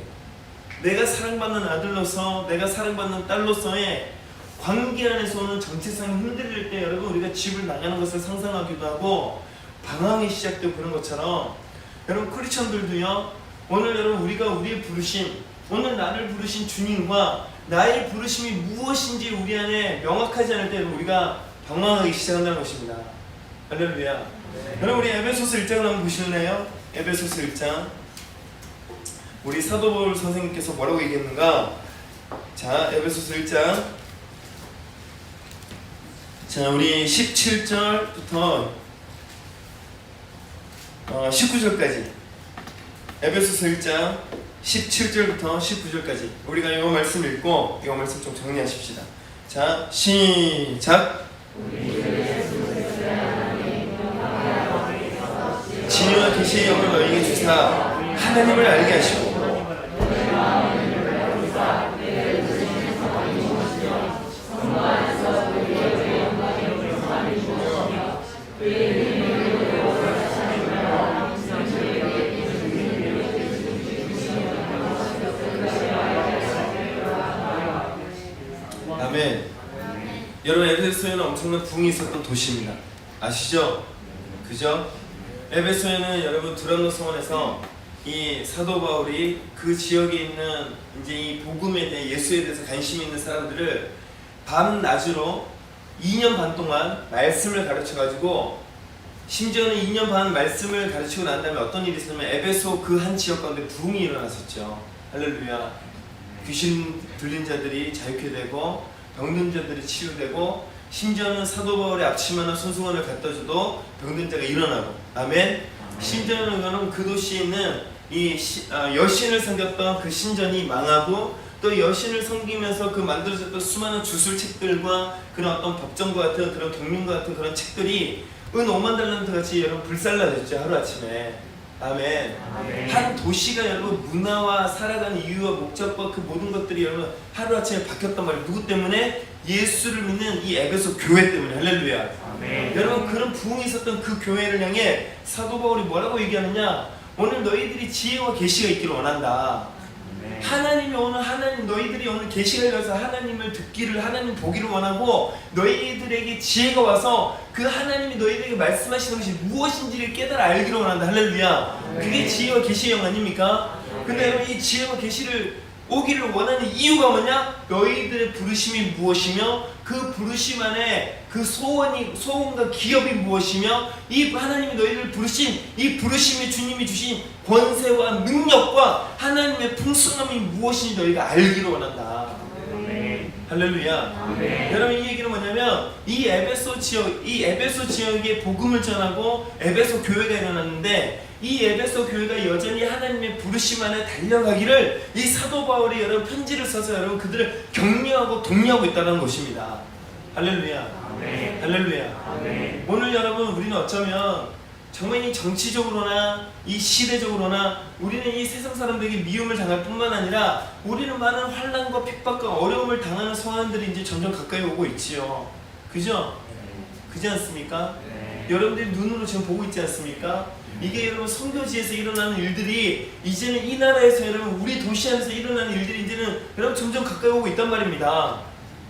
내가 사랑받는 아들로서, 내가 사랑받는 딸로서의 관계 안에서 오는 정체성이 흔들릴 때 여러분 우리가 집을 나가는 것을 상상하기도 하고 방황이 시작되고 그런 것처럼 여러분 크리스천들도요, 오늘 여러분 우리가 우리의 부르심, 오늘 나를 부르신 주님과 나의 부르심이 무엇인지 우리 안에 명확하지 않을 때 우리가 방황하기 시작한다는 것입니다. 할렐루야. 네. 여러분 우리 에베소서 1장을 한번 보실래요? 에베소서 1장. 우리 사도 바울 선생님께서 뭐라고 얘기했는가? 자, 에베소서 1장. 자, 우리 17절부터 19절까지. 에베소서 1장 17절부터 19절까지. 우리가 이 말씀 읽고 이 말씀 좀 정리하십시다. 자, 시작. 진리와 계시의 영을 너희에게 주사 하나님을 알게 하시고 에베소에는 엄청난 부흥이 있었던 도시입니다. 아시죠? 그죠? 에베소에는 여러분 두란노 성원에서 이 사도 바울이 그 지역에 있는 이제 이 복음에 대해 예수에 대해서 관심 있는 사람들을 밤낮으로 2년 반 동안 말씀을 가르쳐 가지고, 심지어는 2년 반 말씀을 가르치고 난 다음에 어떤 일이 있었냐면 에베소 그 한 지역 가운데 부흥이 일어났었죠. 할렐루야. 귀신 들린 자들이 자유케 되고 병든 자들이 치유되고, 심지어는 사도 바울의 앞치마나 손수건을 갖다 줘도 병든 자가 일어나고, 아멘. 심지어는 그 도시에 있는 이 여신을 섬겼던 그 신전이 망하고, 또 여신을 섬기면서 그 만들어졌던 수많은 주술책들과 그런 어떤 법정과 같은 그런 경륜과 같은 그런 책들이 은 5만 달란트 같이 여러분 불살라졌죠, 하루아침에. 아멘. 아멘. 한 도시가 여러분 문화와 살아가는 이유와 목적과 그 모든 것들이 여러분 하루아침에 바뀌었단 말이에요. 누구 때문에? 예수를 믿는 이 에베소 교회 때문에. 할렐루야. 아멘. 여러분, 그런 부흥이 있었던 그 교회를 향해 사도 바울이 뭐라고 얘기하느냐? 오늘 너희들이 지혜와 계시가 있기를 원한다. 아멘. 하나님이 오늘 너희들이 오늘 계시를 가서 하나님을 듣기를, 하나님 보기를 원하고, 너희들에게 지혜가 와서 그 하나님이 너희들에게 말씀하시는 것이 무엇인지를 깨달아 알기를 원한다. 할렐루야. 그게 지혜와 계시의 영 아닙니까? 근데 여러분, 이 지혜와 계시를 오기를 원하는 이유가 뭐냐? 너희들의 부르심이 무엇이며, 그 부르심 안에 그 소원과 기업이 무엇이며, 이 하나님이 너희들을 부르신 이 부르심이 주님이 주신 권세와 능력과 하나님의 풍성함이 무엇인지 너희가 알기를 원한다. 아멘. 할렐루야. 아멘. 여러분, 이 얘기는 뭐냐면 이 에베소 지역에 복음을 전하고 에베소 교회가 일어났는데, 이 에베소 교회가 여전히 하나님의 부르심 안에 달려가기를 이 사도 바울이 여러분 편지를 써서 여러분 그들을 격려하고 독려하고 있다는 것입니다. 할렐루야. 아멘. 할렐루야. 아멘. 오늘 여러분, 우리는 어쩌면 정말 이 정치적으로나 이 시대적으로나 우리는 이 세상 사람들에게 미움을 당할 뿐만 아니라 우리는 많은 환난과 핍박과 어려움을 당하는 상황들이 이제 점점 가까이 오고 있지요. 그죠? 그렇지 않습니까? 네. 여러분들이 눈으로 지금 보고 있지 않습니까? 이게 여러분 선교지에서 일어나는 일들이 이제는 이 나라에서 여러분 우리 도시 안에서 일어나는 일들이 이제는 여러분 점점 가까이 오고 있단 말입니다.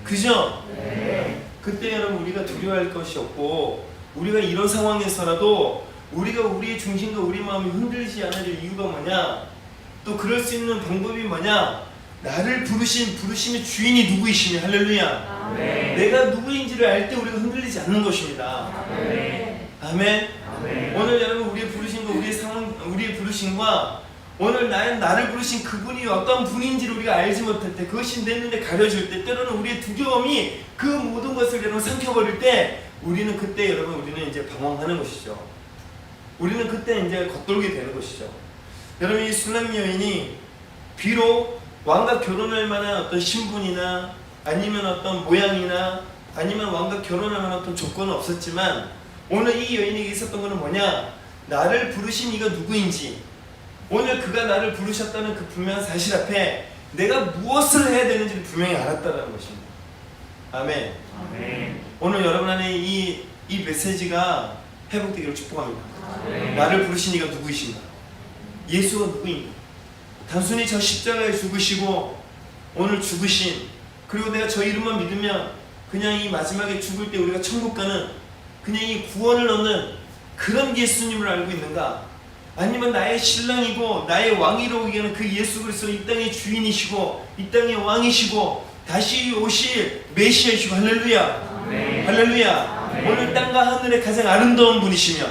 그죠? 네. 그때 여러분 우리가 두려워할 것이 없고, 우리가 이런 상황에서라도 우리가 우리의 중심과 우리 마음이 흔들리지 않을 이유가 뭐냐? 또 그럴 수 있는 방법이 뭐냐? 나를 부르신 부르심의 주인이 누구이시며. 할렐루야. 아멘. 내가 누구인지를 알 때 우리가 흔들리지 않는 것입니다. 아멘. 아멘. 아멘. 오늘 여러분 우리의 부르심과 우리의 부르심과 오늘 나를 부르신 그분이 어떤 분인지를 우리가 알지 못할 때, 그것이 내 눈에 가려질 때, 때로는 우리의 두려움이 그 모든 것을 여러분 삼켜버릴 때, 우리는 그때 여러분 우리는 이제 방황하는 것이죠. 우리는 그때 이제 겉돌게 되는 것이죠. 여러분, 이 술람 여인이 비록 왕과 결혼할 만한 어떤 신분이나 아니면 어떤 모양이나 아니면 왕과 결혼할 만한 어떤 조건은 없었지만, 오늘 이 여인에게 있었던 것은 뭐냐? 나를 부르신 이가 누구인지, 오늘 그가 나를 부르셨다는 그 분명한 사실 앞에 내가 무엇을 해야 되는지를 분명히 알았다는 것입니다. 아멘. 아멘. 오늘 여러분 안에 이 메시지가 회복되기를 축복합니다. 아멘. 나를 부르신 이가 누구이신가? 예수가 누구인가? 단순히 저 십자가에 죽으시고 오늘 죽으신, 그리고 내가 저 이름만 믿으면 그냥 이 마지막에 죽을 때 우리가 천국 가는 그냥 이 구원을 얻는 그런 예수님을 알고 있는가? 아니면 나의 신랑이고 나의 왕이라고 오게 하는 그 예수 그리스도, 이 땅의 주인이시고 이 땅의 왕이시고 다시 오실 메시아이시고. 할렐루야. 아멘. 할렐루야. 아멘. 오늘 땅과 하늘의 가장 아름다운 분이시며.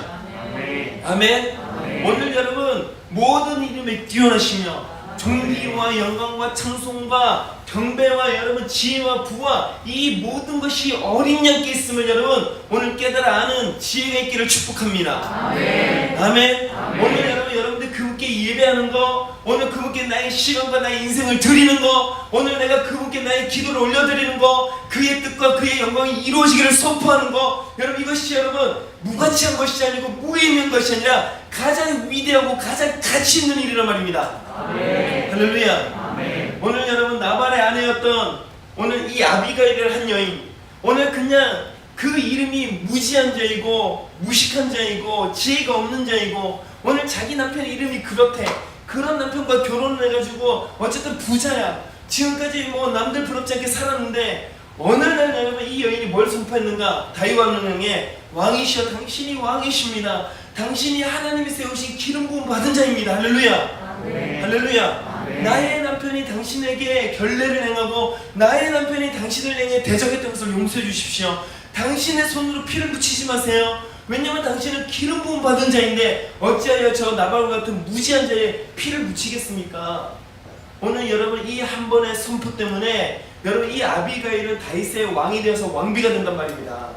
아멘. 아멘. 아멘. 오늘 여러분 모든 이름에 뛰어나시며 존귀와 영광과 찬송과 경배와 여러분 지혜와 부와 이 모든 것이 어린 양께 있음을 여러분 오늘 깨달아 아는 지혜가 있기를 축복합니다. 아멘. 아멘. 아멘. 오늘 여러분들 그분께 예배하는 거, 오늘 그분께 나의 시간과 나의 인생을 드리는 거, 오늘 내가 그분께 나의 기도를 올려드리는 거, 그의 뜻과 그의 영광이 이루어지기를 선포하는 거, 여러분 이것이 여러분 무가치한 것이 아니고 무의미한 것이 아니라 가장 위대하고 가장 가치 있는 일이란 말입니다. 아멘. 할렐루야. 아멘. 오늘 여러분 나발의 아내였던 오늘 이 아비가일이라는 한 여인, 오늘 그냥 그 이름이 무지한 자이고 무식한 자이고 지혜가 없는 자이고, 오늘 자기 남편 이름이 그렇대. 그런 남편과 결혼을 해가지고 어쨌든 부자야. 지금까지 뭐 남들 부럽지 않게 살았는데 어느 날 여러분 이 여인이 뭘 선포했는가? 다윗 왕의 왕이시여 당신이 왕이십니다. 당신이 하나님이 세우신 기름 부음 받은 자입니다. 할렐루야. 아멘. 할렐루야. 아멘. 나의 남편이 당신에게 결례를 행하고 나의 남편이 당신을 향해 대적했던 것을 용서해 주십시오. 당신의 손으로 피를 묻히지 마세요. 왜냐하면 당신은 기름 부음 받은 자인데 어찌하여 저 나발과 같은 무지한 자의 피를 묻히겠습니까? 오늘 여러분 이 한 번의 선포 때문에 여러분 이 아비가일은 다윗의 왕이 되어서 왕비가 된단 말입니다.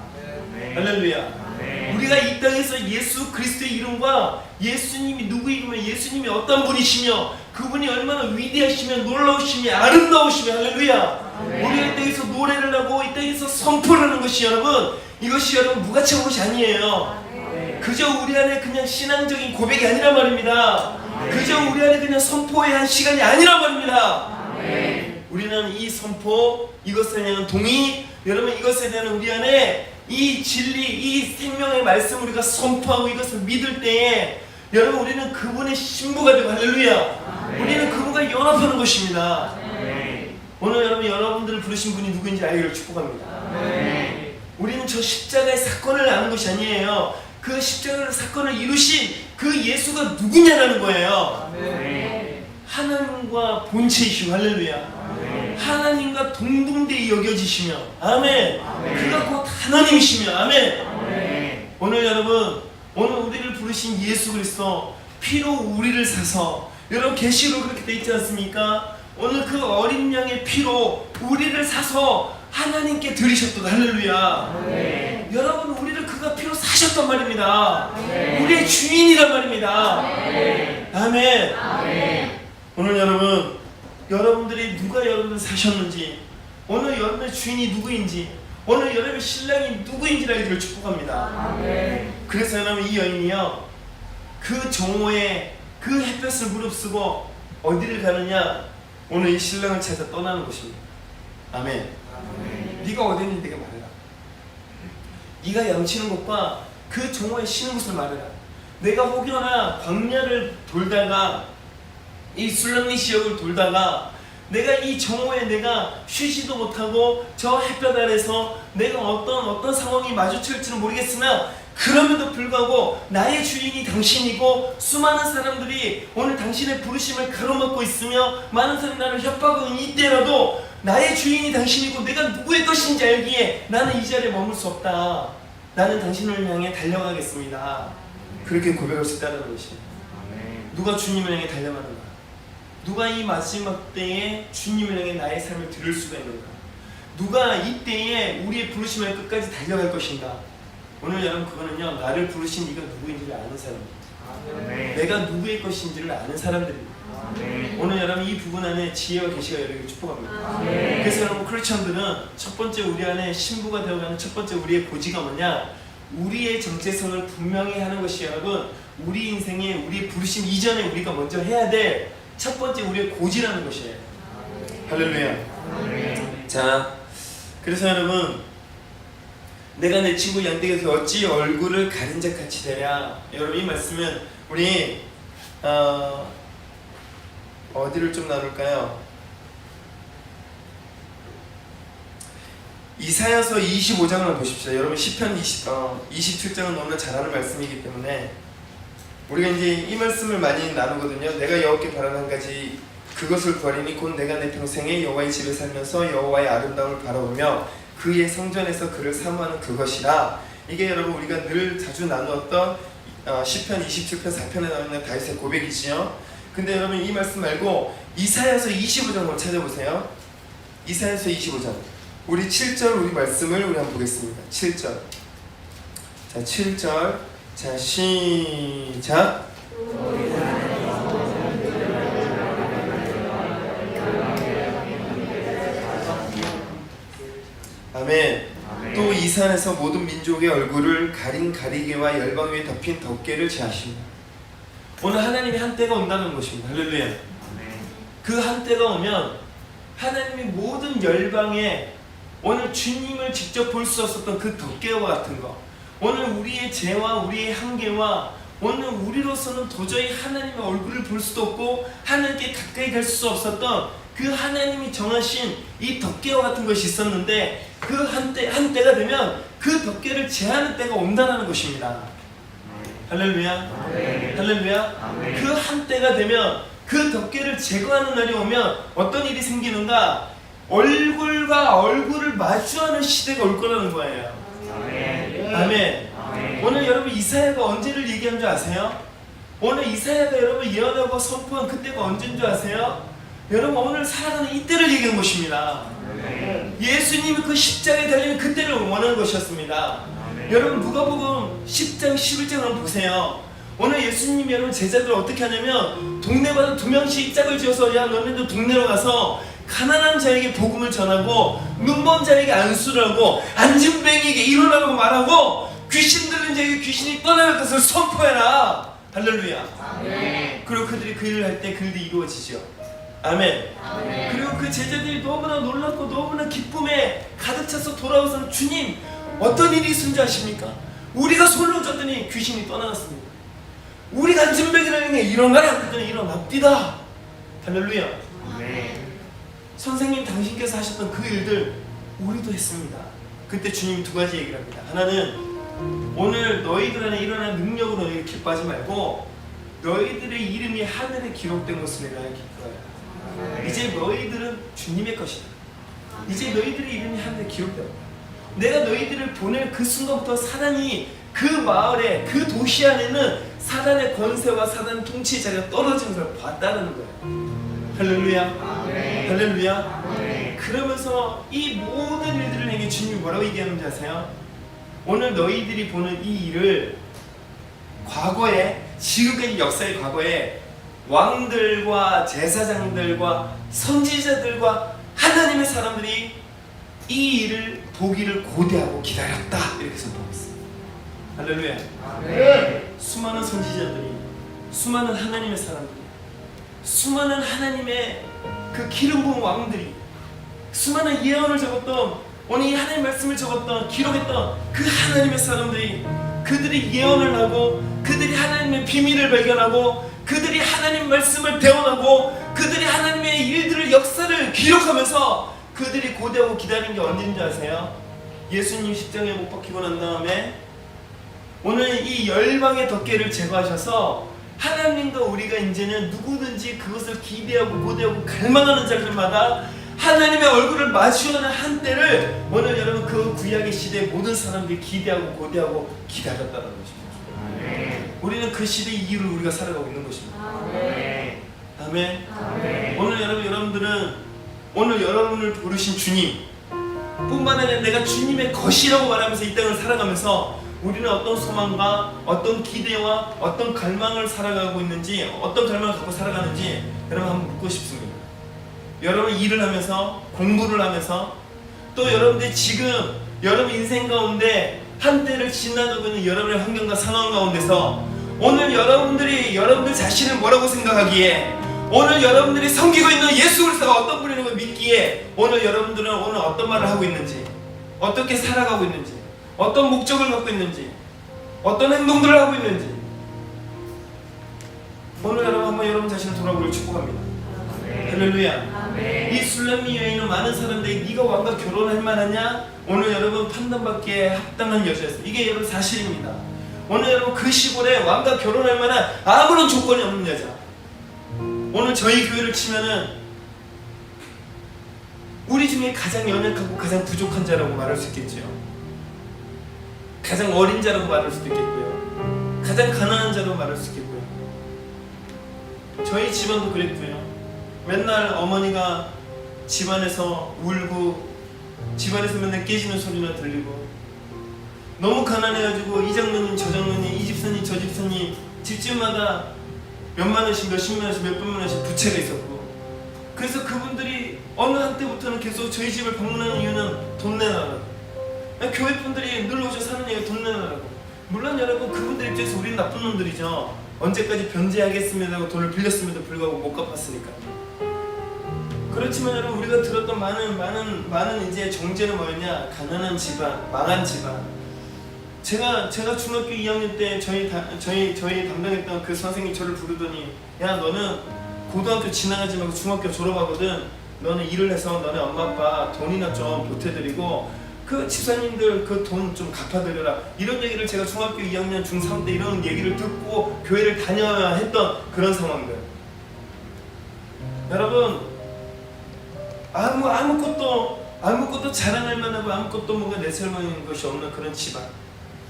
아멘. 할렐루야. 아멘. 우리가 이 땅에서 예수 그리스도의 이름과 예수님이 누구이며 예수님이 어떤 분이시며 그분이 얼마나 위대하시며 놀라우시며 아름다우시며 할렐루야. 아멘. 우리가 이 땅에서 노래를 하고 이 땅에서 선포를 하는 것이 여러분 이것이 여러분 무가치한 것이 아니에요. 아멘. 그저 우리 안에 그냥 신앙적인 고백이 아니란 말입니다. 아멘. 그저 우리 안에 그냥 선포의 한 시간이 아니란 말입니다. 아멘. 우리는 이 선포, 이것에 대한 동의, 여러분 이것에 대한 우리 안에 이 진리, 이 생명의 말씀 우리가 선포하고 이것을 믿을 때에 여러분 우리는 그분의 신부가 되고 할렐루야. 아멘. 우리는 그분과 연합하는 것입니다. 아멘. 오늘 여러분 여러분들을 부르신 분이 누구인지 알기를 축복합니다. 아멘. 우리는 저 십자가의 사건을 아는 것이 아니에요. 그 십자가의 사건을 이루신 그 예수가 누구냐라는 거예요. 아멘. 하나님과 본체이시고 할렐루야. 아멘. 하나님과 동등되이 여겨지시며 아멘. 아멘. 그가 곧 하나님이시며 아멘. 아멘. 오늘 여러분 오늘 우리를 부르신 예수 그리스도 피로 우리를 사서 여러분 계시로 그렇게 돼 있지 않습니까? 오늘 그 어린 양의 피로 우리를 사서 하나님께 드리셨도다 할렐루야. 아멘. 여러분 우리를 그가 피로 사셨단 말입니다. 아멘. 우리의 주인이란 말입니다. 아멘. 아멘. 아멘. 오늘 여러분 여러분들이 누가 여러분들 사셨는지 오늘 여러분의 주인이 누구인지 오늘 여러분의 신랑이 누구인지를 알기를 축복합니다. 아멘. 그래서 여러분 이 여인이요 그 정오에 그 햇볕을 무릅쓰고 어디를 가느냐 오늘 이 신랑을 찾아 떠나는 것입니다. 아멘. 아멘. 네가 어디 있는지 내가 말해라. 네가 양치는 곳과 그 정오에 쉬는 곳을 말해라. 내가 혹여나 광야를 돌다가 이 술람리 지역을 돌다가 내가 이 정오에 내가 쉬지도 못하고 저 햇볕 아래서 내가 어떤 상황이 마주칠지는 모르겠으나 그럼에도 불구하고 나의 주인이 당신이고 수많은 사람들이 오늘 당신의 부르심을 가로막고 있으며 많은 사람이 나를 협박하고 이때라도 나의 주인이 당신이고 내가 누구의 것인지 알기에 나는 이 자리에 머물 수 없다. 나는 당신을 향해 달려가겠습니다. 그렇게 고백할 수 있다는 것이에요. 아멘. 누가 주님을 향해 달려가는가? 누가 이 마지막 때에 주님을 향해 나의 삶을 들을 수가 있는가? 누가 이때에 우리의 부르심을 끝까지 달려갈 것인가? 오늘 여러분 그거는요 나를 부르신 네가 누구인지를 아는 사람입니다. 아멘. 내가 누구의 것인지를 아는 사람들입니다. 아멘. 오늘 여러분 이 부분 안에 지혜와 계시가 여러분을 축복합니다. 아멘. 그래서 여러분 크리스천들은 첫 번째 우리 안에 신부가 되어가는 첫 번째 우리의 고지가 뭐냐? 우리의 정체성을 분명히 하는 것이 여러분 우리 인생에 우리 부르심 이전에 우리가 먼저 해야 될 첫 번째 우리의 고지라는 것이에요. 할렐루야. 아멘. 자, 그래서 여러분 내가 내 친구 양떼에서 어찌 얼굴을 가린 자 같이 되랴. 여러분 이 말씀은 우리 어디를 좀 나눌까요? 이사야서 25장을 보십시오. 여러분 시편 27장은 너무나 잘 아는 말씀이기 때문에 우리가 이제 이 말씀을 많이 나누거든요. 내가 여호와께 바라는 한 가지 그것을 구하리니 곧 내가 내 평생에 여호와의 집에 살면서 여호와의 아름다움을 바라보며 그의 성전에서 그를 사모하는 그것이라. 이게 여러분 우리가 늘 자주 나누었던 시편 27편 4편에 나오는 다윗의 고백이지요. 근데 여러분 이 말씀 말고 이사야서 25장을 찾아보세요. 이사야서 25장 우리 7절 우리 말씀을 우리 한번 보겠습니다. 7절 자 7절 자 시작. 아멘. 또 이 산에서 모든 민족의 얼굴을 가린 가리개와 열방 위에 덮인 덮개를 제하십니다. 오늘 하나님이 한때가 온다는 것입니다. 할렐루야. 아멘. 그 한때가 오면 하나님이 모든 열방에 오늘 주님을 직접 볼 수 없었던 그 덮개와 같은 거 오늘 우리의 죄와 우리의 한계와 오늘 우리로서는 도저히 하나님의 얼굴을 볼 수도 없고 하나님께 가까이 갈 수 없었던 그 하나님이 정하신 이 덮개와 같은 것이 있었는데 그 한때가 되면 그 덮개를 제하는 때가 온다는 것입니다. 할렐루야. 할렐루야. 그 한때가 되면 그 덮개를 제거하는 날이 오면 어떤 일이 생기는가? 얼굴과 얼굴을 마주하는 시대가 올 거라는 거예요. 아멘. 오늘 여러분 이사야가 언제를 얘기한 줄 아세요? 오늘 이사야가 여러분 예언하고 선포한 그때가 언제인 줄 아세요? 여러분 오늘 살아가는 이때를 얘기한 것입니다. 예수님이 그 십자가에 달리는 그때를 원하는 것이었습니다. 여러분 누가복음 10장 11장을 한번 보세요. 오늘 예수님이 여러분 제자들을 어떻게 하냐면 동네마다 2명씩 짝을 지어서 야 너네도 동네로 가서 가난한 자에게 복음을 전하고 눈먼 자에게 안수를 하고 안진뱅이에게 일어나라고 말하고 귀신 들린 자에게 귀신이 떠나갈 것을 선포해라. 할렐루야. 아멘. 그리고 그들이 그 일을 할 때 그 일이 이루어지죠. 아멘. 아멘. 그리고 그 제자들이 너무나 놀랍고 너무나 기쁨에 가득 차서 돌아와서 주님 어떤 일이 있은지 아십니까? 우리가 손을 줬더니 귀신이 떠나갔습니다. 우리가 안진뱅이라는 게 일어나라 그랬더니 일어납디다. 할렐루야. 아멘. 선생님 당신께서 하셨던 그 일들 우리도 했습니다. 그때 주님이 2가지 얘기를 합니다. 하나는 오늘 너희들 안에 일어난 능력으로 너희 기뻐하지 말고 너희들의 이름이 하늘에 기록된 것을 내가 기뻐해라. 이제 너희들은 주님의 것이다. 이제 너희들의 이름이 하늘에 기록되었다. 내가 너희들을 보낼 그 순간부터 사단이 그 마을에 그 도시 안에는 사단의 권세와 사단 통치의 자리가 떨어지는 걸 봤다는 거예요. 할렐루야. 아멘. 할렐루야. 아멘. 그러면서 이 모든 일들을 행해 주님이 뭐라고 얘기하는지 아세요? 오늘 너희들이 보는 이 일을 과거에 지금까지 역사의 과거에 왕들과 제사장들과 선지자들과 하나님의 사람들이 이 일을 보기를 고대하고 기다렸다 이렇게 선포했어요. 할렐루야. 아멘. 수많은 선지자들이 수많은 하나님의 사람들이 수많은 하나님의 그 기름 부은 왕들이 수많은 예언을 적었던 오늘 이 하나님의 말씀을 적었던 기록했던 그 하나님의 사람들이 그들이 예언을 하고 그들이 하나님의 비밀을 발견하고 그들이 하나님 말씀을 대언하고 그들이 하나님의 일들을 역사를 기록하면서 그들이 고대하고 기다린 게 언제인지 아세요? 예수님 십자가에 못 박히고 난 다음에 오늘 이 열방의 덮개를 제거하셔서 하나님과 우리가 이제는 누구든지 그것을 기대하고 고대하고 갈망하는 자들마다 하나님의 얼굴을 마주하는 한때를 오늘 여러분 그 구약의 시대의 모든 사람들이 기대하고 고대하고 기다렸다는 것입니다. 아멘. 우리는 그 시대의 이유를 우리가 살아가고 있는 것입니다. 아멘. 아멘. 아멘. 오늘 여러분들은 오늘 여러분을 부르신 주님 뿐만 아니라 내가 주님의 것이라고 말하면서 이 땅을 살아가면서 우리는 어떤 소망과 어떤 기대와 어떤 갈망을 살아가고 있는지 어떤 갈망을 갖고 살아가는지 여러분 한번 묻고 싶습니다. 여러분 일을 하면서 공부를 하면서 또 여러분들이 지금 여러분 인생 가운데 한때를 지나가고 있는 여러분의 환경과 상황 가운데서 오늘 여러분들 자신을 뭐라고 생각하기에 오늘 여러분들이 섬기고 있는 예수 그리스도가 어떤 분이라는 걸 믿기에 오늘 여러분들은 오늘 어떤 말을 하고 있는지 어떻게 살아가고 있는지 어떤 목적을 갖고 있는지 어떤 행동들을 하고 있는지 오늘 여러분 한번 여러분 자신을 돌아보기를 축복합니다. 할렐루야. 이 술람미 여인은 많은 사람들이 네가 왕과 결혼할 만하냐? 오늘 여러분 판단받기에 합당한 여자였어요. 이게 여러분 사실입니다. 오늘 여러분 그 시골에 왕과 결혼할 만한 아무런 조건이 없는 여자. 오늘 저희 교회를 치면은 우리 중에 가장 연약하고 가장 부족한 자라고 말할 수 있겠죠. 가장 어린 자라고 말할 수도 있겠고요. 가장 가난한 자라고 말할 수 있겠고요. 저희 집안도 그랬고요. 맨날 어머니가 집안에서 울고 집안에서 맨날 깨지는 소리나 들리고 너무 가난해가지고 이 장로님 저 장로님 이 집사님 저 집사님 집집마다 몇만 원씩 몇십만 원씩 몇백만 원씩 부채가 있었고 그래서 그분들이 어느 한때부터는 계속 저희 집을 방문하는 이유는 돈 내놔라고 교회 분들이 늘 오셔 사는 얘기가 돈 내놔라고 물론 여러분 그분들 입장에서 우리는 나쁜 놈들이죠. 언제까지 변제하겠습니다 하고 돈을 빌렸음에도 불구하고 못 갚았으니까. 그렇지만 여러분 우리가 들었던 많은 이제 정죄는 뭐였냐? 가난한 집안, 망한 집안. 제가 중학교 2학년 때 저희 담당했던 그 선생님이 저를 부르더니, 야 너는 고등학교 지나가지 말고 중학교 졸업하거든. 너는 일을 해서 너네 엄마 아빠 돈이나 좀 보태드리고 그 집사님들 그 돈 좀 갚아드려라. 이런 얘기를 제가 중학교 2학년 중3 때 이런 얘기를 듣고 교회를 다녀야 했던 그런 상황들. 여러분, 아무것도 자랑할 만하고 아무것도 뭔가 내세우는 것이 없는 그런 집안,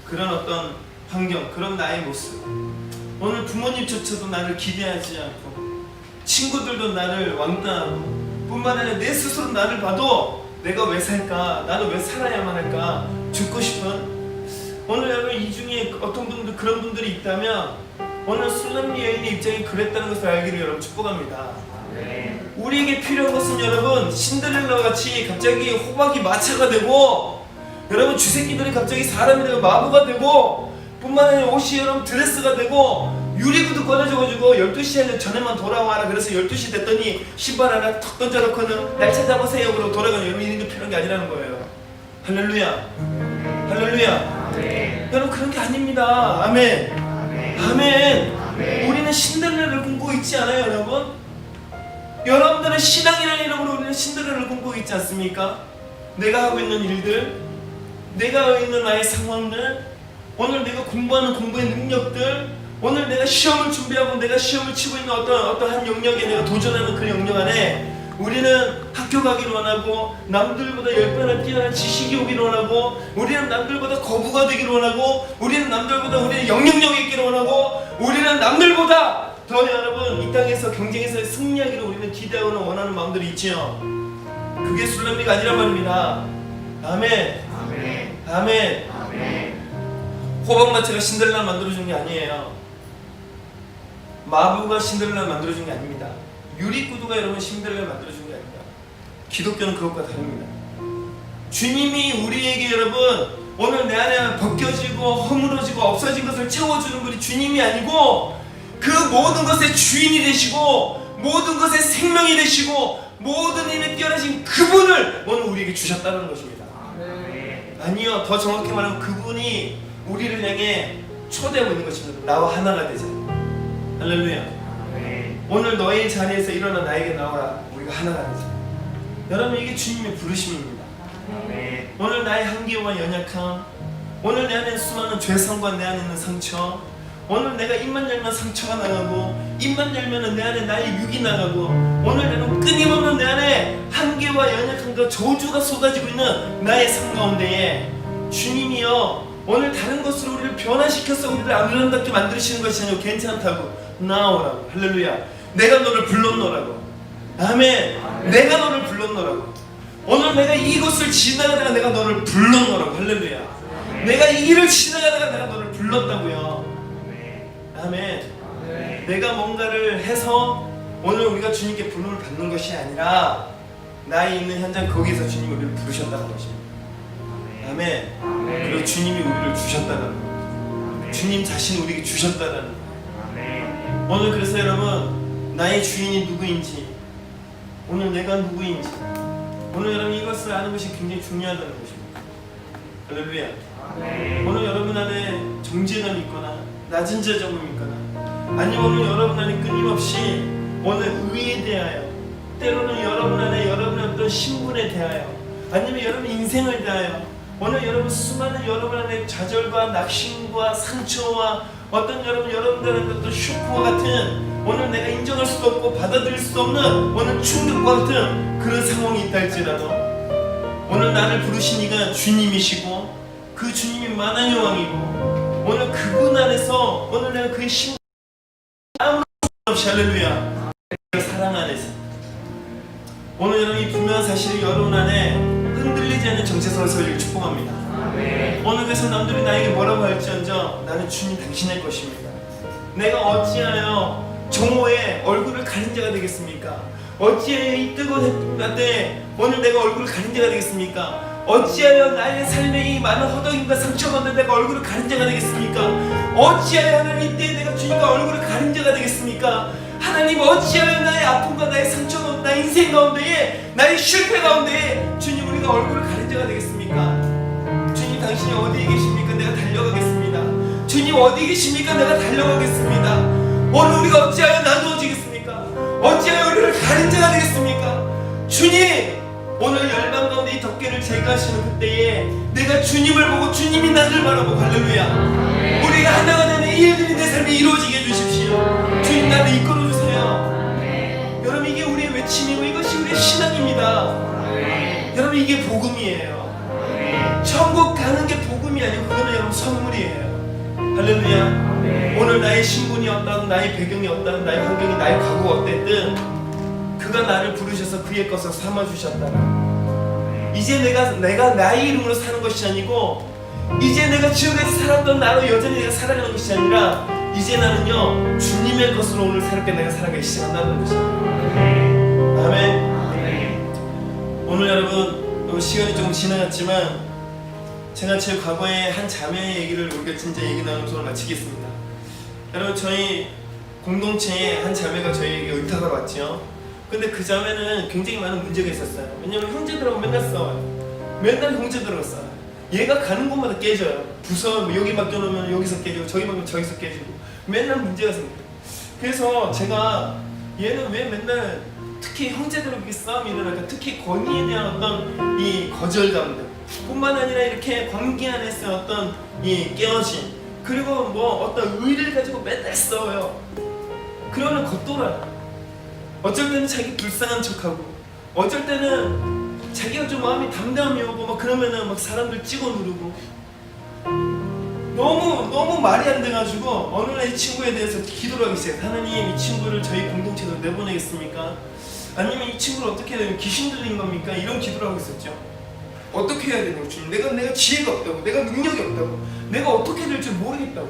그런 어떤 환경, 그런 나의 모습. 오늘 부모님조차도 나를 기대하지 않고 친구들도 나를 왕따하고 뿐만 아니라 내 스스로 나를 봐도 내가 왜 살까? 나는 왜 살아야만 할까? 죽고 싶은. 오늘 여러분 이 중에 어떤 분들, 그런 분들이 있다면 오늘 술람리 여인의 입장이 그랬다는 것을 알기를 여러분 축복합니다. 우리에게 필요한 것은 여러분 신데렐라와 같이 갑자기 호박이 마차가 되고, 여러분 쥐새끼들이 갑자기 사람이 되고 마부가 되고, 뿐만 아니라 옷이 여러분 드레스가 되고, 유리구두 꺼내줘가지고 12시 전에만 돌아와라. 그래서 12시 됐더니 신발 하나 턱 던져놓고는 날 찾아보세요 그러고 돌아가는 여러분 이런 게 필요한 게 아니라는 거예요. 할렐루야, 할렐루야. 여러분 그런 게 아닙니다. 아멘, 아멘. 우리는 신데렐라를 꿈꾸고 있지 않아요 여러분? 여러분들은 신앙이라는 이름으로 우리는 신데렐라를 꿈꾸고 있지 않습니까? 내가 하고 있는 일들, 내가 하고 있는 나의 상황들, 오늘 내가 공부하는 공부의 능력들, 오늘 내가 시험을 준비하고 내가 시험을 치고 있는 어떠한 영역에 내가 도전하는 그 영역 안에 우리는 학교 가기를 원하고, 남들보다 10배나 뛰어난 지식이 오기를 원하고, 우리는 남들보다 거부가 되기를 원하고, 우리는 남들보다 우리의 영향력이 있기를 원하고, 우리는 남들보다 더 여러분 이 땅에서 경쟁에서 승리하기를 우리는 기대하고 원하는 마음들이 있지요. 그게 술람미가 아니란 말입니다. 아멘, 아멘, 아멘, 아멘. 호박마차가 신데렐라를 만들어준 게 아니에요. 마부가 신데렐라를 만들어준 게 아닙니다. 유리구두가 여러분 신데렐라를 만들어준 게 아닙니다. 기독교는 그것과 다릅니다. 주님이 우리에게 여러분 오늘 내 안에 벗겨지고 허물어지고 없어진 것을 채워주는 분이 주님이 아니고, 그 모든 것의 주인이 되시고 모든 것의 생명이 되시고 모든 힘에 뛰어나신 그분을 오늘 우리에게 주셨다는 것입니다. 아니요, 더 정확히 말하면 그분이 우리를 향해 초대하고 있는 것입니다. 나와 하나가 되자. 할렐루야. 오늘 너의 자리에서 일어나 나에게 나와라. 우리가 하나가 되자. 여러분 이게 주님의 부르심입니다. 오늘 나의 한계와 연약함, 오늘 내 안에 수많은 죄성과 내 안에 있는 상처, 오늘 내가 입만 열면 상처가 나가고, 입만 열면 내 안에 나의 육이 나가고, 오늘 내가 끊임없는 내 안에 한계와 연약함과 저주가 쏟아지고 있는 나의 삶 가운데에 주님이여 오늘 다른 것으로 우리를 변화시켜서 우리를 아름답게 만드시는 것이 아니고 괜찮다고 나오라고. 할렐루야. 내가 너를 불렀노라고. 아멘. 내가 너를 불렀노라고. 오늘 내가 이곳을 지나가다가 내가 너를 불렀노라고. 할렐루야. 내가 이 길을 지나가다가 내가 너를 불렀다고요. 아멘. 내가 뭔가를 해서 오늘 우리가 주님께 부름을 받는 것이 아니라 나의 있는 현장 거기서 주님이 우리를 부르셨다는 것입니다. 아멘. 그리고 주님이 우리를 주셨다는 것, 주님 자신이 우리에게 주셨다는 것. 오늘 그래서 여러분 나의 주인이 누구인지, 오늘 내가 누구인지, 오늘 여러분 이것을 아는 것이 굉장히 중요하다는 것입니다. 할렐루야. 오늘 여러분 안에 정죄감이 있거나 낮은 자존감이 있거나, 아니면 오늘 여러분 안에 끊임없이 오늘 의에 대하여, 때로는 여러분 안에 여러분의 어떤 신분에 대하여, 아니면 여러분 인생을 대하여 오늘 여러분 수많은 여러분 안에 좌절과 낙심과 상처와 어떤 여러분들의 어떤 쇼크와 같은, 오늘 내가 인정할 수도 없고 받아들일 수도 없는 오늘 충격과 같은 그런 상황이 있다 할지라도, 오늘 나를 부르신 이가 주님이시고 그 주님이 만왕의 왕이고, 오늘 그분 안에서 오늘 내가 그의 신 아무런 없이, 할렐루야, 사랑 안에서 오늘 여러분 이 분명한 사실이 여러분 안에 흔들리지 않는 정체성을 서기를 축복합니다. 오늘 그래서 남들이 나에게 뭐라고 할지언정 나는 주님 당신의 것입니다. 내가 어찌하여 정오에 얼굴을 가린 자가 되겠습니까? 어찌하여 이 뜨거운 햇빛 때 오늘 내가 얼굴을 가린 자가 되겠습니까? 어찌하여 나의 삶에 이 많은 허덕임과 상처 가운데 내가 얼굴을 가린 자가 되겠습니까? 어찌하여 하나님 이때에 내가 주님과 얼굴을 가린 자가 되겠습니까? 하나님 어찌하여 나의 아픔과 나의 상처 가운데, 나의 인생 가운데에, 나의 실패 가운데에 주님 우리가 얼굴을 가린 자가 되겠습니까? 주님 당신이 어디에 계십니까? 내가 달려가겠습니다. 주님 어디에 계십니까? 내가 달려가겠습니다. 오늘 우리가 어찌하여 나누어지겠습니까? 어찌하여 우리를 가린 자가 되겠습니까? 주님, 오늘 열방 가운데 이 덮개를 제거하시는 그때에 내가 주님을 보고 주님이 나를 바라보고 할렐루야. 우리가 하나가 되는 이 일들이 내 삶에 이루어지게 해주십시오. 주님 나를 이끌어주세요. 여러분 이게 우리의 외침이고 이것이 우리의 신앙입니다. 여러분 이게 복음이에요. 천국 가는 게 복음이 아니고 그거는 여러분 선물이에요. 할렐루야. 오늘 나의 신분이 어떤, 나의 배경이 어떤, 나의 환경이, 나의 과거가 어땠든 그가 나를 부르셔서 그의 것을 삼아주셨다. 이제 내가 나의 이름으로 사는 것이 아니고 이제 내가 지금까지 살았던 나로 여전히 내가 살아가는 것이 아니라 이제 나는요 주님의 것으로 오늘 새롭게 내가 살아가기 시작한다는 것이에요. 아멘. 오늘 여러분 시간이 조금 지나갔지만 제가 제 과거의 한 자매의 얘기를 우리가 진짜 얘기 나누면서 오늘 마치겠습니다. 여러분 저희 공동체에 한 자매가 저희에게 의탁을 왔죠. 근데 그 자매는 굉장히 많은 문제가 있었어요. 왜냐면 형제들하고 맨날 싸워요. 맨날 형제들하고 싸워요. 얘가 가는 곳마다 깨져요. 부서 뭐 여기 맡겨놓으면 여기서 깨지고 저기 맡기면 저기서 깨지고 맨날 문제가 생겨요. 그래서 제가 얘는 왜 맨날 특히 형제들하고 이렇게 싸움이 일어날까? 특히 권위에 대한 어떤 이 거절감들 뿐만 아니라 이렇게 관계 안에서 어떤 이 깨어짐 그리고 뭐 어떤 의를 가지고 맨날 싸워요. 그러면 겉돌아요. 어쩔 때는 자기 불쌍한 척하고 어쩔 때는 자기가 좀 마음이 담담히 오고 막 그러면은 막 사람들 찍어 누르고 너무 말이 안 돼가지고 어느 날 이 친구에 대해서 기도를 하기 시작해요. 하나님 이 친구를 저희 공동체로 내보내겠습니까? 아니면 이 친구를 어떻게 해야 되면 귀신 들린 겁니까? 이런 기도를 하고 있었죠. 어떻게 해야 되냐고 주님. 내가 지혜가 없다고, 내가 능력이 없다고, 내가 어떻게 될지 모르겠다고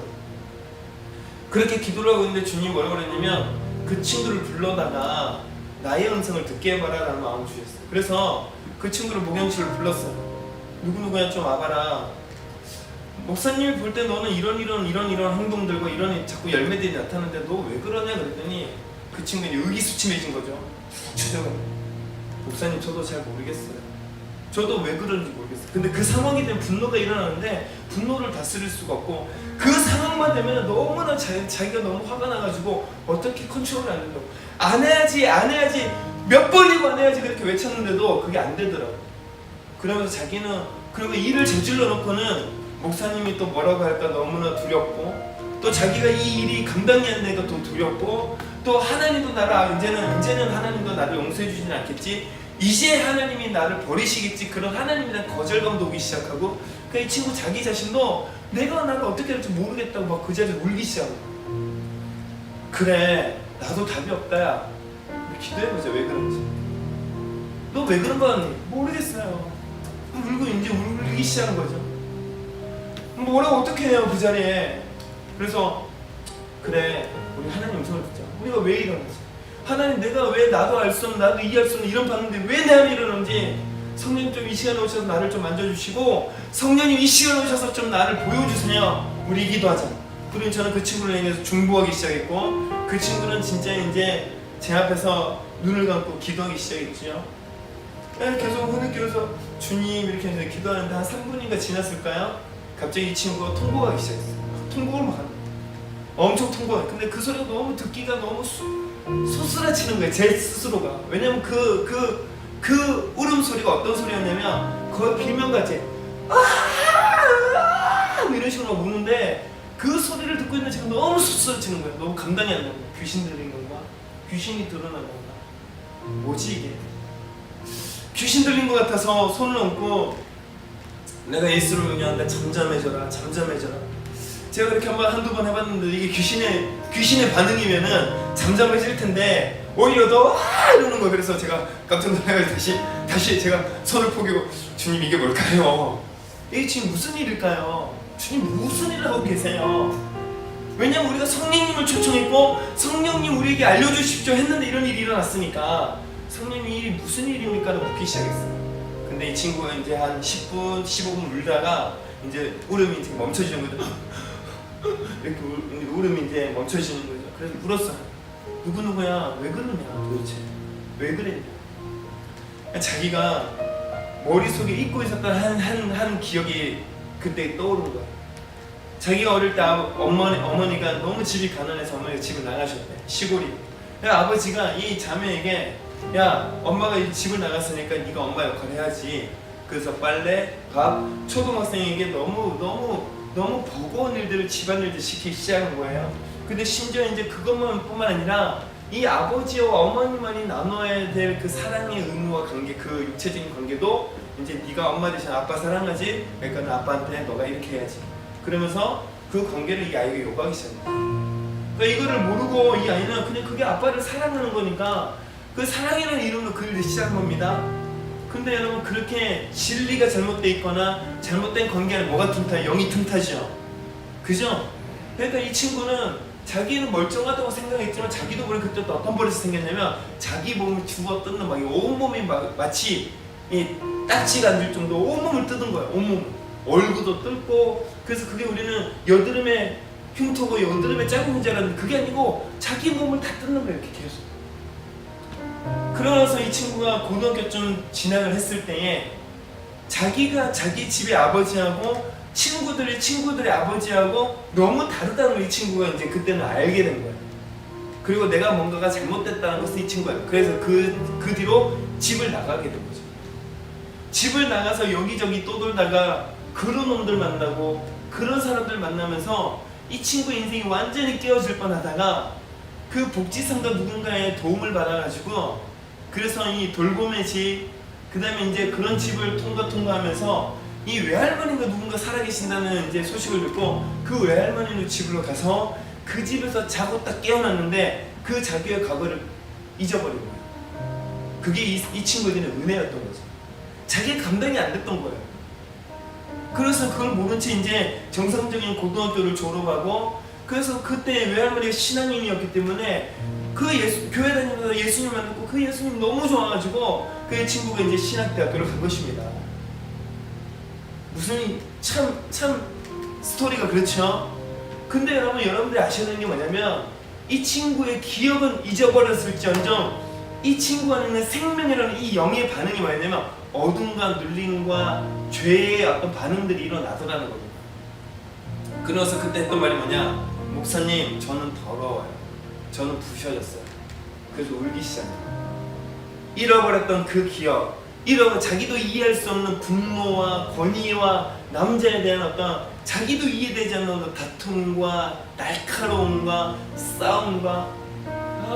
그렇게 기도를 하고 있는데 주님이 뭐라고 그랬냐면 그 친구를 불러다가 나의 음성을 듣게 해봐라 라는 마음을 주셨어요. 그래서 그 친구를 목욕실로 불렀어요. 누구누구야 좀 와봐라. 목사님이 볼 때 너는 이런 행동들과 이런 자꾸 열매들이 나타나는데 너 왜 그러냐 그랬더니 그 친구는 의기소침해진 거죠. 추적은 목사님 저도 잘 모르겠어요. 저도 왜 그런지 모르겠어요. 근데 그 상황이 되면 분노가 일어나는데 분노를 다스릴 수가 없고 그 상황만 되면 너무나 자기가 너무 화가 나가지고 어떻게 컨트롤이 안 된다고 안 해야지 몇 번이고 안 해야지 그렇게 외쳤는데도 그게 안 되더라고. 그러면서 자기는 그리고 일을 저질러 놓고는 목사님이 또 뭐라고 할까 너무나 두렵고 또 자기가 이 일이 감당이 안 되니까 또 두렵고 또 하나님도 나를 이제는 하나님도 나를 용서해 주지는 않겠지, 이제 하나님이 나를 버리시겠지, 그런 하나님에 대한 거절감도 오기 시작하고 그 이 친구 자기 자신도 내가 나를 어떻게 할지 모르겠다고 막 그 자리에서 울기 시작하고 그래 나도 답이 없다 야 기도해보자. 왜 그런지 너 왜 그런 거 같니? 모르겠어요. 울고 이제 울기 시작한 거죠. 뭐라고 어떻게 해요 그 자리에. 그래서 그래 우리 하나님 음성을 듣자. 우리가 왜 이러는지 하나님 내가 왜 나도 알 수 없는 나도 이해할 수 없는 이런 봤는데 왜 내 안에 이러는지 성령님 좀 이 시간에 오셔서 나를 좀 만져주시고 성령님 이 시간에 오셔서 좀 나를 보여주세요. 우리 기도하자. 그리고 저는 그 친구를 향해서 중보하기 시작했고 그 친구는 진짜 이제 제 앞에서 눈을 감고 기도하기 시작했죠. 계속 흐느끼면서 주님 이렇게 해서 기도하는데 한 3분인가 지났을까요? 갑자기 이 친구가 통곡하기 시작했어요. 통곡을 막 하는 거예요. 엄청 통곡해. 근데 그 소리가 너무 듣기가 너무 소스라치는 거예요. 제 스스로가. 왜냐면 그 울음소리가 어떤 소리였냐면 거의 비명같이 이런 식으로 막 우는데 그 소리를 듣고 있는 제가 너무 소스라치는 거예요. 너무 감당이 안 되는 거예요. 귀신 들린 건가? 귀신이 드러난 건가? 뭐지 이게? 귀신 들린 것 같아서 손을 얹고 내가 예수를 의뢰한다. 잠잠해져라. 제가 그렇게 한두 번 해봤는데 이게 귀신의 반응이면은 잠잠해질 텐데 오히려 더 이러는 거예요. 그래서 제가 깜짝 놀라가지고 다시 제가 손을 포개고 주님 이게 뭘까요? 이게 지금 무슨 일일까요? 주님 무슨 일을 하고 계세요? 왜냐면 우리가 성령님을 초청했고 성령님 우리에게 알려주십시오 했는데 이런 일이 일어났으니까 성령님 이 일이 무슨 일입니까? 를 묻기 시작했어요. 근데 이 친구가 이제 한 10분, 15분 울다가 이제 울음이 이제 멈춰지는 거죠. 이렇게 울음이 이제 멈춰지는 거죠. 그래서 물었어요. 누구야? 왜 그러냐 도대체? 왜 그랬냐? 자기가 머릿속에 잊고 있었던 한 기억이 그때 떠오른 거야. 자기가 어릴 때 어머니가 너무 집이 가난해서 어머니가 집을 나가셨대. 시골이. 아버지가 이 자매에게 야 엄마가 이 집을 나갔으니까 네가 엄마 역할 해야지. 그래서 빨래, 밥, 초등학생에게 너무 버거운 일들을 집안일들 시키기 시작한 거예요. 근데 심지어 이제 그것뿐만 아니라 이 아버지와 어머니만이 나눠야 될 그 사랑의 의무와 관계, 그 육체적인 관계도 이제 네가 엄마 대신 아빠 사랑하지? 그러니까 는 아빠한테 너가 이렇게 해야지. 그러면서 그 관계를 이 아이가 요구하기 시작해요. 그러니까 이거를 모르고 이 아이는 그냥 그게 아빠를 사랑하는 거니까 그 사랑이라는 이름으로 그를 시작한 겁니다. 근데 여러분 그렇게 진리가 잘못되어 있거나 잘못된 관계는 뭐가 틈타? 영이 틈타죠. 그죠? 그러니까 이 친구는 자기는 멀쩡하다고 생각했지만 자기도 모르게 그때 또 어떤 버릇이 생겼냐면 자기 몸을 주워 뜯는 막 온몸이 마치 이 딱지가 안 들 정도로 온몸을 뜯은 거야. 온몸을. 얼굴도 뜯고. 그래서 그게 우리는 여드름에 흉터고 여드름에 짜고인 줄 알았는데 그게 아니고 자기 몸을 다 뜯는 거야. 이렇게 계속. 그러면서 이 친구가 고등학교쯤 진학을 했을 때에 자기가 자기 집의 아버지하고 친구들의 아버지하고 너무 다르다는 걸 이 친구가 이제 그때는 알게 된 거예요. 그리고 내가 뭔가가 잘못됐다는 것을 이 친구가 그래서 그 뒤로 집을 나가게 된 거죠. 집을 나가서 여기저기 떠돌다가 그런 놈들 만나고 그런 사람들 만나면서 이 친구 인생이 완전히 깨어질 뻔하다가 그 복지상가 누군가의 도움을 받아가지고 그래서 이 돌봄의 집, 그 다음에 이제 그런 집을 통과하면서 이 외할머니가 누군가 살아계신다는 이제 소식을 듣고 그 외할머니의 집으로 가서 그 집에서 자고 딱 깨어났는데 그 자기의 과거를 잊어버린 거예요. 그게 이 친구에게는 은혜였던 거죠. 자기가 감당이 안 됐던 거예요. 그래서 그걸 모른 채 이제 정상적인 고등학교를 졸업하고 그래서 그때 외할머니가 신앙인이었기 때문에 그 교회 다니면서 예수님 만났고 그 예수님 너무 좋아가지고 그 친구가 이제 신학대학교를 간 것입니다. 무슨 참 스토리가 그렇죠. 근데 여러분들이 아셔야 되는 게 뭐냐면 이 친구의 기억은 잊어버렸을지언정 이 친구 안에 있는 생명이라는 이 영의 반응이 뭐냐면 어둠과 눌림과 죄의 어떤 반응들이 일어나더라는 겁니다. 그래서 그때 했던 말이 뭐냐? 목사님 저는 더러워요. 저는 부셔졌어요. 그래서 울기 시작해요. 잃어버렸던 그 기억, 자기도 이해할 수 없는 분노와 권위와 남자에 대한 어떤 자기도 이해되지 않는 어떤 다툼과 날카로움과 싸움과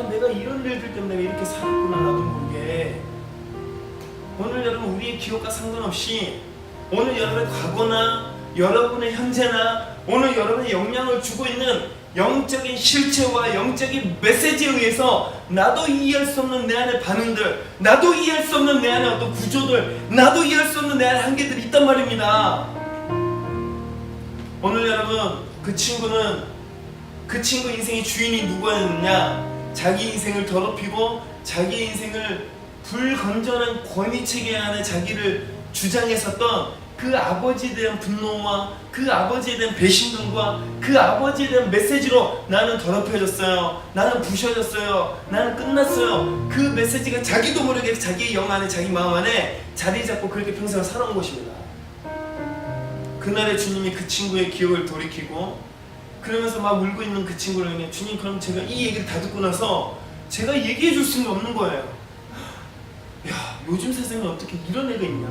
내가 이런 일들 때문에 내가 이렇게 살았구나 나도 모르게. 오늘 여러분 우리의 기억과 상관없이 오늘 여러분의 과거나 여러분의 현재나 오늘 여러분의 영향을 주고 있는 영적인 실체와 영적인 메시지에 의해서 나도 이해할 수 없는 내 안의 반응들, 나도 이해할 수 없는 내 안의 어떤 구조들, 나도 이해할 수 없는 내 안의 한계들이 있단 말입니다. 오늘 여러분 그 친구 인생의 주인이 누구였느냐? 자기 인생을 더럽히고 자기 인생을 불건전한 권위체계 안에 자기를 주장했었던 그 아버지에 대한 분노와 그 아버지에 대한 배신감과 그 아버지에 대한 메시지로 나는 더럽혀졌어요. 나는 부셔졌어요. 나는 끝났어요. 그 메시지가 자기도 모르게 자기의 영 안에 자기 마음 안에 자리 잡고 그렇게 평생을 살아온 것입니다. 그날에 주님이 그 친구의 기억을 돌이키고 그러면서 막 울고 있는 그 친구를 그냥 주님 그럼 제가 이 얘기를 다 듣고 나서 제가 얘기해 줄 수는 없는 거예요. 야 요즘 세상에 어떻게 이런 애가 있냐.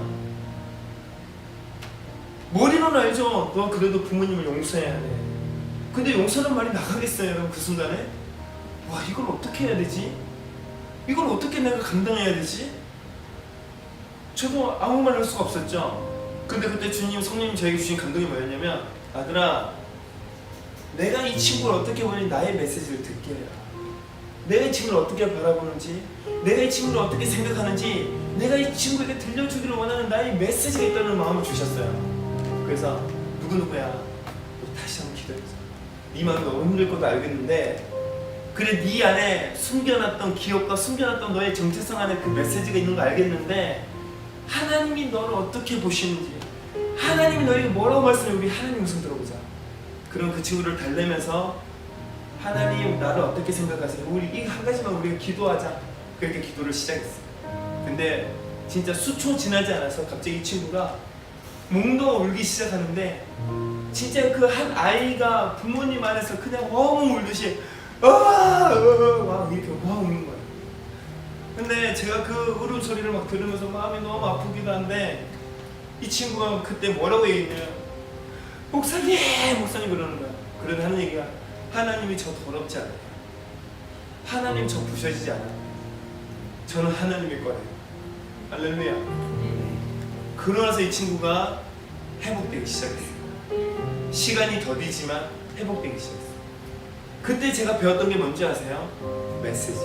머리로는 알죠. 너 그래도 부모님을 용서해야 돼. 근데 용서란 말이 나가겠어요 여러분 그 순간에? 와 이걸 어떻게 해야 되지? 이걸 어떻게 내가 감당해야 되지? 저도 아무 말 할 수가 없었죠. 근데 그때 성령님 저에게 주신 감동이 뭐였냐면 아들아 내가 이 친구를 어떻게 보니 나의 메시지를 듣게 해라. 내가 이 친구를 어떻게 바라보는지 내가 이 친구를 어떻게 생각하는지 내가 이 친구에게 들려주기를 원하는 나의 메시지가 있다는 마음을 주셨어요. 그래서 누구누구야 우리 다시 한번 기도해보자. 네 마음이 너무 힘들 것도 알겠는데 그래 네 안에 숨겨놨던 기억과 숨겨놨던 너의 정체성 안에 그 메시지가 있는 거 알겠는데 하나님이 너를 어떻게 보시는지 하나님이 너에게 뭐라고 말씀해 우리 하나님 음성 들어보자. 그럼 그 친구를 달래면서 하나님 나를 어떻게 생각하세요? 우리 이 한 가지만 우리가 기도하자. 그렇게 기도를 시작했어요. 근데 진짜 수초 지나지 않아서 갑자기 이 친구가 몽도가 울기 시작하는데 진짜 그 한 아이가 부모님 안에서 그냥 엉 울듯이 와 이렇게 와 우는 거예요. 근데 제가 그 울음소리를 막 들으면서 마음이 너무 아프기도 한데 이 친구가 그때 뭐라고 얘기해요? 목사님 그러는 거야. 그러다 하는 얘기가 하나님이 저 더럽지 않아요. 하나님 저 부셔지지 않아요. 저는 하나님의 거래요. 할렐루야. 그러나서 이 친구가 회복되기 시작했어요. 시간이 더디지만 회복되기 시작했어요. 그때 제가 배웠던 게 뭔지 아세요? 메시지.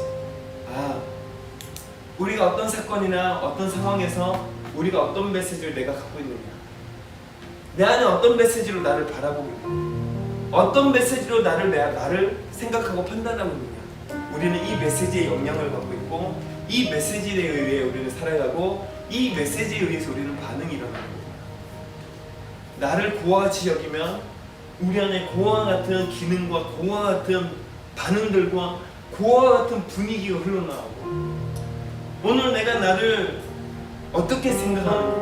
우리가 어떤 사건이나 어떤 상황에서 우리가 어떤 메시지를 내가 갖고 있느냐, 내 안에 어떤 메시지로 나를 바라보고 있느냐, 어떤 메시지로 나를 생각하고 판단하고 있느냐, 우리는 이 메시지의 영향을 갖고 있고 이 메시지에 의해 우리는 살아가고 이 메시지에 의해서 우리는 반응이 일어나는 거예요. 나를 고와 같이 여기면 우리 안에 고와 같은 기능과 고와 같은 반응들과 고와 같은 분위기가 흘러나오고, 오늘 내가 나를 어떻게 생각하는가,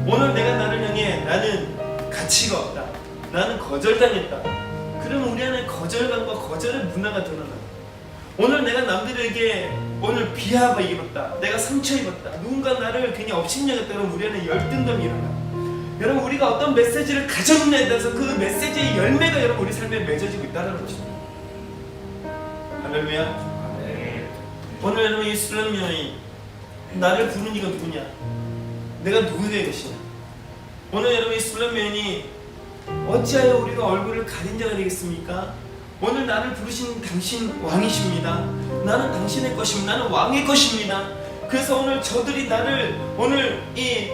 오늘 내가 나를 향해 나는 가치가 없다, 나는 거절당했다, 그러면 우리 안에 거절감과 거절의 문화가 드러나요. 오늘 내가 남들에게 오늘 비하가 입었다, 내가 상처 입었다, 누군가 나를 그냥 업신여겼다, 그러면 우리 안에 열등감이 일어나. 여러분, 우리가 어떤 메시지를 가졌느냐에 따라서 그 메시지의 열매가 여러분 우리 삶에 맺어지고 있다는 것입니다. 할렐루야. 오늘 여러분 이 수련여인 나를 부른 이가 누구냐, 내가 누구의 것이냐. 오늘 여러분 이 수련여인이 어찌하여 우리가 얼굴을 가린 자가 되겠습니까? 오늘 나를 부르신 당신 왕이십니다. 나는 당신의 것입니다. 나는 왕의 것입니다. 그래서 오늘 저들이 나를 오늘 이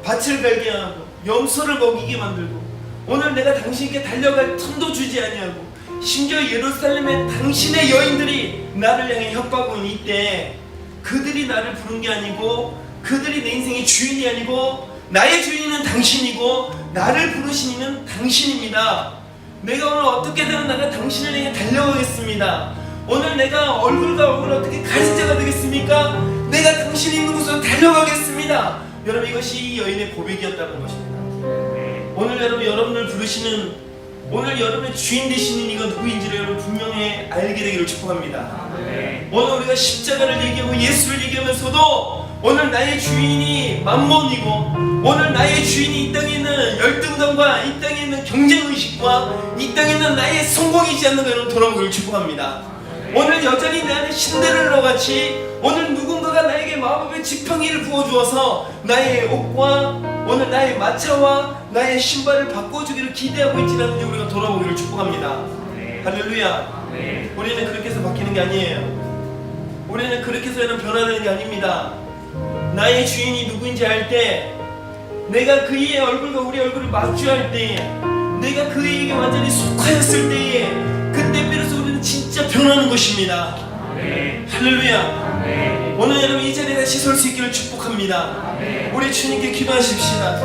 밭을 갈게 하고 염소를 먹이게 만들고, 오늘 내가 당신께 달려갈 틈도 주지 아니하고, 심지어 예루살렘의 당신의 여인들이 나를 향해 협박하고 있는 이때 그들이 나를 부른 게 아니고, 그들이 내 인생의 주인이 아니고, 나의 주인은 당신이고 나를 부르신 이는 당신입니다. 내가 오늘 어떻게든 나가 당신을 향해 달려가겠습니다. 오늘 내가 얼굴과 얼굴 어떻게 가진 자가 되겠습니까? 내가 당신이 있는 곳으로 달려가겠습니다. 여러분, 이것이 이 여인의 고백이었다는 것입니다. 오늘 여러분, 여러분을 부르시는, 오늘 여러분의 주인 되시는 이가 누구인지를 여러분 분명히 알게 되기를 축복합니다. 오늘 우리가 십자가를 얘기하고 예수를 얘기하면서도 오늘 나의 주인이 맘몬이고, 오늘 나의 주인이 이 땅에 있는 열등감과 이 땅에 있는 경쟁의식과 이 땅에 있는 나의 성공이지 않는 거 여러분 돌아보기를 축복합니다. 오늘 여전히 내 안에 신데렐라 같이 오늘 누군가가 나에게 마법의 지팡이를 부어주어서 나의 옷과 오늘 나의 마차와 나의 신발을 바꿔주기를 기대하고 있지 않는지 우리가 돌아보기를 축복합니다. 할렐루야. 우리는 그렇게 해서 바뀌는 게 아니에요. 우리는 그렇게 해서는 변화되는 게 아닙니다. 나의 주인이 누구인지 알 때, 내가 그의 얼굴과 우리 얼굴을 마주할 때에, 내가 그에게 완전히 속하였을 때에, 그때 비로소 우리는 진짜 변하는 것입니다. 할렐루야. 오늘 여러분 이 자리에 다시 설 수 있기를 축복합니다. 우리 주님께 기도하십시다.